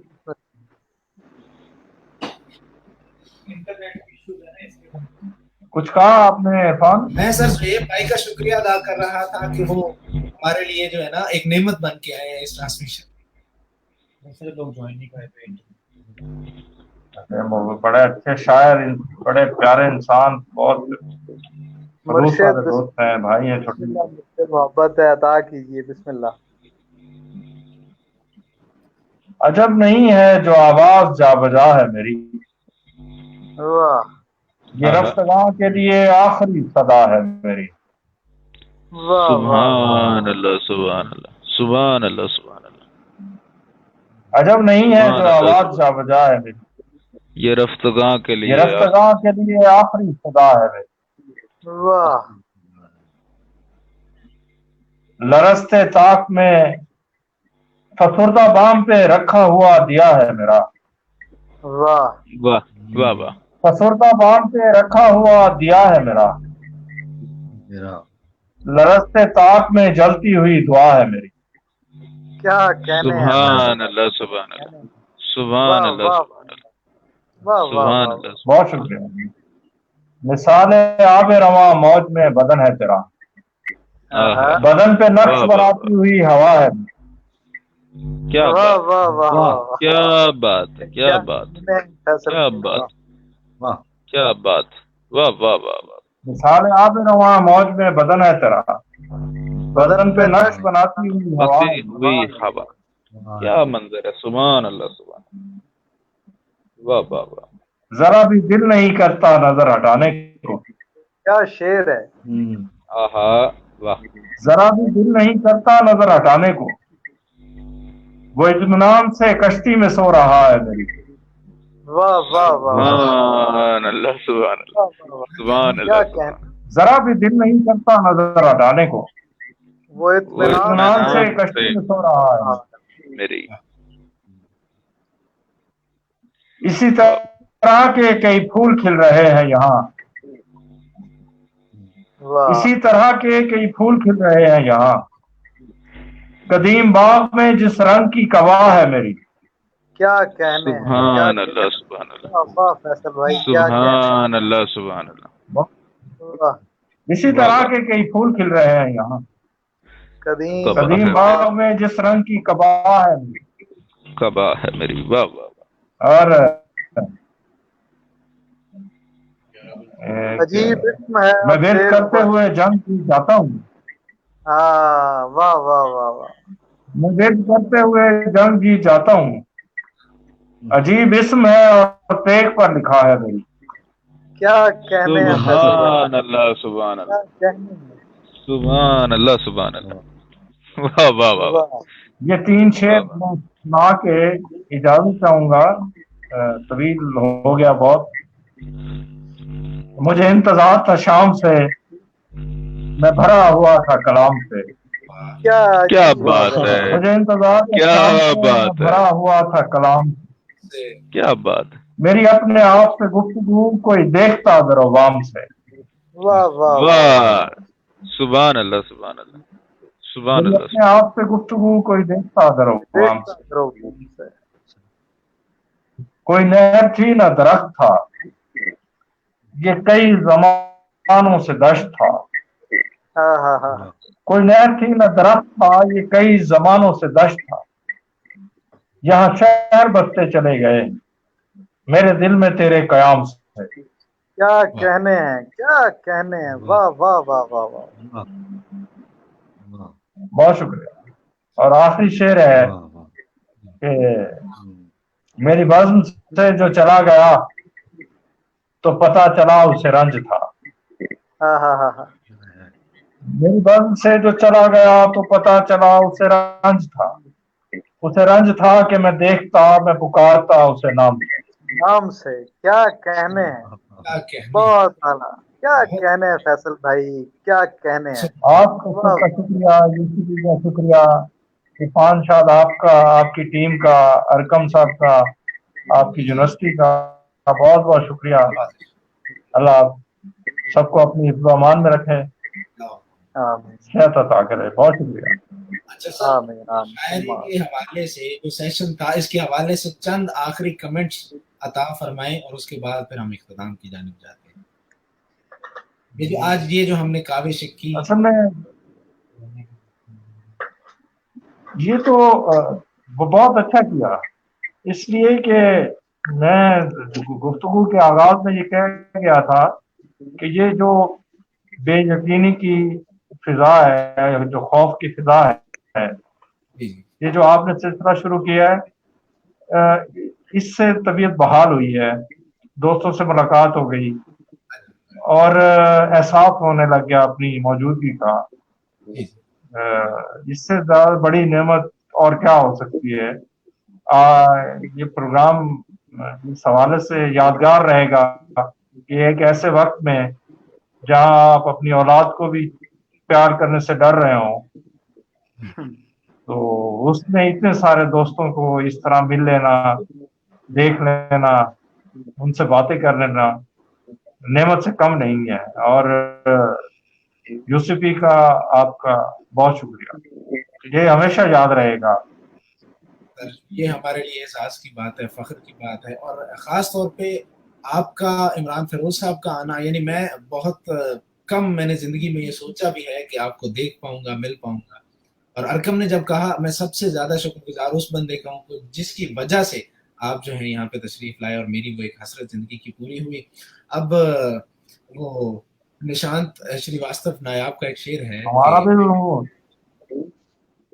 कुछ कहा आपने इरफान? मैं सर शुएब भाई का शुक्रिया अदा कर रहा था कि वो हमारे लिए जो है ना एक नेमत बन के आए हैं इस ट्रांसमिशन। दूसरे लोग ज्वाइन नहीं कर रहे। बड़े अच्छे शायर, बड़े प्यारे इंसान, बहुत खड़ूस मुर्शिद वाले दोस्त हैं, भाई हैं छोटे। मुझसे मोहब्बत है, अता कीजिए। बिस्मिल्लाह। अजब नहीं है जो आवाज जा बजा है मेरी, वाह ये रफ्तगां के लिए आखिरी सदा है मेरी। वाह वाह वाह। सुभान अल्लाह, सुभान अल्लाह, सुभान अल्लाह, सुभान अल्लाह। अजब नहीं है जो सुभान अल्लाह, आवाज जा बजा है मेरी, ये रफ्तगां के ये लिए रफ्तगां के लिए आखिरी सदा है मेरी। वाह लरस्ते ताक में फसुर्दा बाम पे रखा हुआ दिया है मेरा, वाह वाह वाह वाह। फसुर्दा बाम पे रखा हुआ दिया है मेरा, लरस्ते ताक में जलती हुई दुआ है मेरी। क्या कहने हैं। सुभान अल्लाह, सुभान अल्लाह, सुभान वाह अल्लाह, वाह सुभान अल्लाह, वाह वाह सुभान वाह। अल्लाह। बहुत शुक्रिया। मिसाल आब रवा मौज में बदन है तेरा, आहा। बदन पे नक्श वाह, वाह, बनाती हुई हवा है। क्या वाह बात, वाह वाह वाह। क्या बात है, क्या बात, फैसल क्या भाई, बात, वाह क्या बात, वाह वाह वाह वाह। मिसाल आब रवा मौज में बदन है तेरा, बदन पे नक्श बनाती हुई हवा है। बसी हुई हवा, क्या मंजर है। सुभान अल्लाह, सुभान अल्लाह, वाह वाह वाह। जरा भी दिल नहीं करता नजर हटाने को, क्या शेर है। आहा, वाह। जरा भी दिल नहीं करता नजर हटाने को, वो इत्मीनान से कश्ती में सो रहा है मेरी। वाह वाह वाह वाह। सुभान अल्लाह, सुभान अल्लाह, सुभान क्या अल्लाह। कहने। जरा भी दिल नहीं करता नजर हटाने को, वो वो इत्मीनान इत्मीनान से इत्मीनान कश्ती से में सो रहा है। मेरी। इसी तरह के कई फूल खिल रहे हैं यहाँ, वाह। इसी तरह के कई फूल खिल रहे हैं यहाँ, कदीम बाग में जिस रंग की कवा है मेरी। क्या कहने हैं। सुभान अल्लाह, सुभान अल्लाह, वाह फैसल भाई, क्या कहने। सुभान अल्लाह, सुभान अल्लाह। वाह। इसी तरह के कई फूल खिल रहे हैं यहाँ, कदीम कदीम बाग में जिस रंग की कबा है मेरी। कबा है मेरी, वाह वाह वाह। और अजीब इस्म है। मैं वेट करते हुए जंग की जाता हूँ, हाँ वाह वाह वाह वाह। मैं वेट करते हुए जंग जी जाता हूँ, अजीब इस्म है और तेग पर लिखा है मेरी। क्या कहने हैं। सुभान अल्लाह, सुभान क्या अल्लाह, कहने हैं। सुभान अल्लाह, सुभान अल्लाह, वाह वाह वाह वाह। वाह। ये 3 शेर मैं सुना के इजाजत चाहूंगा, तवील हो गया बहुत। मुझे इंतजार था शाम से, मैं भरा हुआ था कलाम से। क्या बात है, मुझे इंतजार था क्या शाम से, बात मैं है, भरा हुआ था कलाम से। क्या बात है। मेरी अपने आप से गुफ्तगू कोई देखता दरवाम से। वाह वाह वाह। वाह, सुभान अल्लाह, सुभान अल्लाह, सुभान मेरी अल्लाह। अपने आप से गुफ्तगू कोई देखता दरवाम से। कोई नहर थी न दरख्त था, ये कई जमानों से दश्त था। हाँ हाँ हाँ। कोई नहर थी न दरख्त था, ये कई जमानों से दश्त था। यहाँ शहर बसते चले गए मेरे दिल में तेरे कयाम से। क्या कहने हैं। क्या कहने हैं। वाह वाह वाह वाह वाह। बहुत शुक्रिया। और आखिरी शेर है कि मेरी बज़्म से जो चला गया तो पता चला उसे रंज था। हाँ हाँ हाँ हाँ। मेरी बज़्म से जो चला गया तो पता चला उसे रंज था। उसे रंज था कि मैं देखता, मैं पुकारता उसे नाम से। नाम से। क्या कहने हैं। बहुत आला। क्या कहने हैं फैसल भाई, क्या कहने हैं। आपका सबका शुक्रिया, यूसुफ जी का शुक्रिया, इरफान शाद आपका, आपकी टीम का, अरकम साहब का, आपकी यूनिवर्सिटी का बहुत बहुत शुक्रिया। अल्लाह सबको अपनी हिफ्ज़ व अमान में रखे, सेहत अता करे। बहुत शुक्रिया। अच्छा सर, शायरी के हवाले से जो सेशन था, इसके हवाले से चंद आखिरी कमेंट्स अता फरमाएं और उसके बाद फिर हम इख्तिताम की जानिब जाते हैं। یہ جو آج یہ جو ہم نے کاوش کی، اصل میں یہ تو وہ بہت اچھا کیا، اس لیے کہ میں گفتگو کے آغاز میں یہ کہہ گیا تھا کہ یہ جو بے یقینی کی فضا ہے، جو خوف کی فضا ہے، یہ جو آپ نے سلسلہ شروع کیا ہے، اس سے طبیعت بحال ہوئی ہے، دوستوں سے ملاقات ہو گئی اور احساس ہونے لگ گیا اپنی موجودگی کا۔ اس سے زیادہ بڑی نعمت اور کیا ہو سکتی ہے؟ یہ پروگرام اس حوالے سے یادگار رہے گا کہ ایک ایسے وقت میں جہاں آپ اپنی اولاد کو بھی پیار کرنے سے ڈر رہے ہوں، تو اس میں اتنے سارے دوستوں کو اس طرح مل لینا، دیکھ لینا، ان سے باتیں کر لینا نعمت سے کم نہیں ہے۔ اور یوسفی کا آپ کا بہت شکریہ، یہ ہمیشہ یاد رہے گا۔ یہ ہمارے لیے احساس کی بات ہے، فخر کی بات ہے، اور خاص طور پہ آپ کا عمران فیروز صاحب کا آنا، یعنی میں بہت کم میں نے زندگی میں یہ سوچا بھی ہے کہ آپ کو دیکھ پاؤں گا، مل پاؤں گا، اور ارکم نے جب کہا میں سب سے زیادہ شکر گزار اس بندے کا ہوں جس کی وجہ سے آپ جو ہیں یہاں پہ تشریف لائے، اور میری وہ ایک حسرت زندگی کی پوری ہوئی۔ اب وہ نشانت شریواستو نایاب کا ایک شعر ہے ہمارا بھی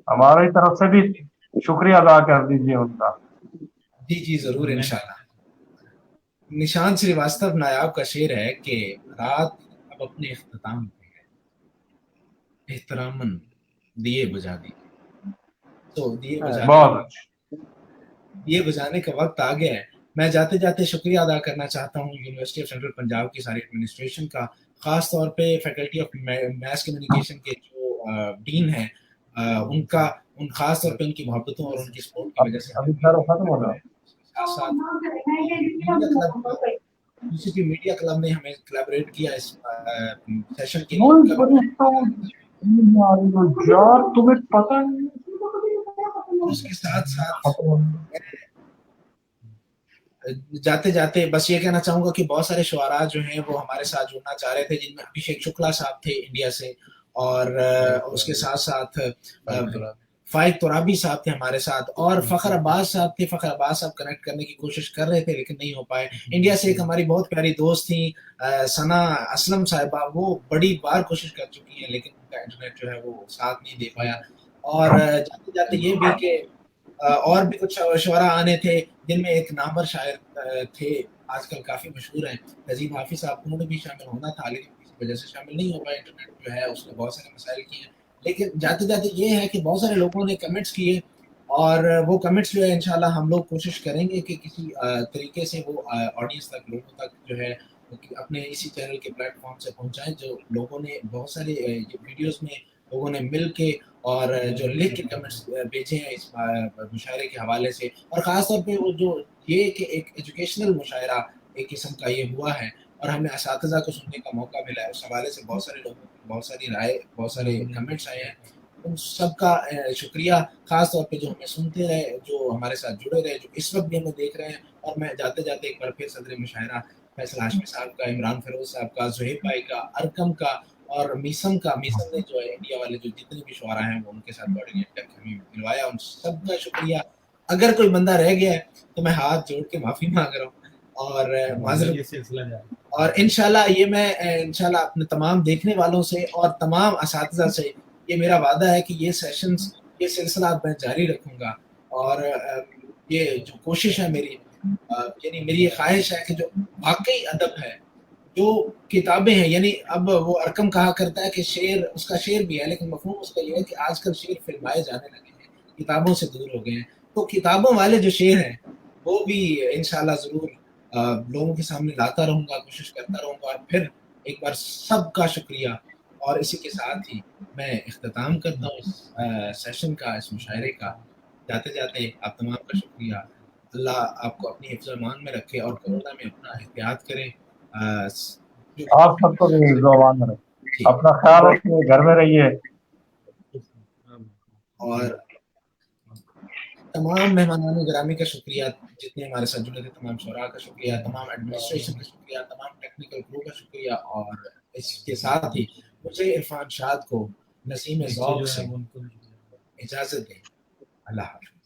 ہماری طرف سے بھی شکریہ ادا کر دیجیے ان کا۔ جی ضرور انشاءاللہ۔ نشانت شریواستو نایاب کا شعر ہے کہ رات اب اپنے اختتام پہ ہے، احتراماً دیے بجا دی، تو دیے بجانے کا وقت آ گیا ہے۔ میں جاتے جاتے شکریہ ادا کرنا چاہتا ہوں یونیورسٹی آف سینٹرل پنجاب کی ساری ایڈمنسٹریشن کا، خاص طور پہ فیکلٹی آف میس کمیونیکیشن کے جو ڈین ہیں ان کا، ان خاص طور پہ ان کی محبتوں اور ان کی سپورٹ کی وجہ سے ختم ہو رہا یونیورسٹی میڈیا کلب نے ہمیں کولیبریٹ کیا اس سیشن کے یار تمہیں پتہ نہیں، اس کے ساتھ ساتھ جاتے جاتے بس یہ کہنا چاہوں گا کہ بہت سارے شعراء جو ہیں وہ ہمارے ساتھ جڑنا چاہ رہے تھے، جن میں ابھیشیک شکلا صاحب تھے انڈیا سے، اور اس کے ساتھ ساتھ فائق ترابی صاحب تھے ہمارے ساتھ، اور فخر عباس صاحب تھے۔ فخر عباس صاحب کنیکٹ کرنے کی کوشش کر رہے تھے لیکن نہیں ہو پائے۔ انڈیا سے ایک ہماری بہت پیاری دوست تھیں ثنا اسلم صاحبہ، وہ بڑی بار کوشش کر چکی ہیں لیکن ان کا انٹرنیٹ جو ہے وہ ساتھ نہیں دے پایا۔ اور جاتے جاتے یہ بھی کہ اور بھی کچھ شعراء آنے تھے جن میں ایک نامور شاعر تھے، آج کل کافی مشہور ہیں، نظیم حافظ صاحب، انہوں نے بھی شامل ہونا تھا لیکن کسی وجہ سے شامل نہیں ہو پائے، انٹرنیٹ جو ہے اس نے بہت سارے مسائل کیے ہیں۔ لیکن جاتے جاتے یہ ہے کہ بہت سارے لوگوں نے کمنٹس کیے، اور وہ کمنٹس جو ہے انشاءاللہ ہم لوگ کوشش کریں گے کہ کسی طریقے سے وہ آڈینس تک، لوگوں تک جو ہے اپنے اسی چینل کے پلیٹ فارم سے پہنچائیں۔ جو لوگوں نے بہت سارے ویڈیوز میں لوگوں نے مل کے اور جو لکھ کے کمنٹس بھیجے ہیں اس مشاعرے کے حوالے سے، اور خاص طور پہ وہ جو یہ کہ ایک ایجوکیشنل مشاعرہ ایک قسم کا یہ ہوا ہے اور ہمیں اساتذہ کو سننے کا موقع ملا ہے، اس حوالے سے بہت سارے لوگوں کی بہت ساری رائے، بہت سارے کمنٹس آئے ہیں، ان سب کا شکریہ، خاص طور پہ جو ہمیں سنتے رہے، جو ہمارے ساتھ جڑے رہے، جو اس وقت بھی ہمیں دیکھ رہے ہیں۔ اور میں جاتے جاتے ایک بار پھر صدر مشاعرہ فیصل ہاشمی صاحب کا، عمران فیروز صاحب کا، زہیب بھائی کا، ارکم کا، اور میسم کا، میسم نے جو ہے انڈیا والے جو جتنے بھی شعراء ہیں وہ ان کے ساتھ کوآرڈینیٹ کر کے ہمیں ملوایا، ان سب کا شکریہ۔ اگر کوئی بندہ رہ گیا ہے تو میں ہاتھ جوڑ کے معافی مانگ رہا ہوں اور معذرت، اور انشاءاللہ یہ میں انشاءاللہ اپنے تمام دیکھنے والوں سے اور تمام اساتذہ سے یہ میرا وعدہ ہے کہ یہ سیشنز، یہ سلسلہ میں جاری رکھوں گا، اور یہ جو کوشش ہے میری، یعنی میری یہ خواہش ہے کہ جو واقعی ادب ہے، جو کتابیں ہیں، یعنی اب وہ ارکم کہا کرتا ہے کہ شعر اس کا شعر بھی ہے لیکن مفہوم اس کا یہ ہے کہ آج کل شعر فلمائے جانے لگے ہیں، کتابوں سے دور ہو گئے ہیں، تو کتابوں والے جو شعر ہیں وہ بھی انشاءاللہ ضرور لوگوں کے سامنے لاتا رہوں گا، کوشش کرتا رہوں گا۔ اور پھر ایک بار سب کا شکریہ، اور اسی کے ساتھ ہی میں اختتام کرتا ہوں اس سیشن کا، اس مشاعرے کا۔ جاتے جاتے آپ تمام کا شکریہ، اللہ آپ کو اپنی حفظ و امان میں رکھے اور کورونا میں اپنا احتیاط کرے۔ آپ سب کو بھی زبان میں رکھیں، اپنا خیال رکھیے، گھر میں رہیے، اور تمام مہمانان گرامی کا شکریہ، جتنے ہمارے ساتھ جڑے تھے، تمام شعراء کا شکریہ، تمام ایڈمنسٹریشن کا شکریہ، تمام ٹیکنیکل کرو کا شکریہ، اور اس کے ساتھ ہی مجھے عرفان شاد کو نسیم ذوق سے اجازت دیں. اللہ حافظ.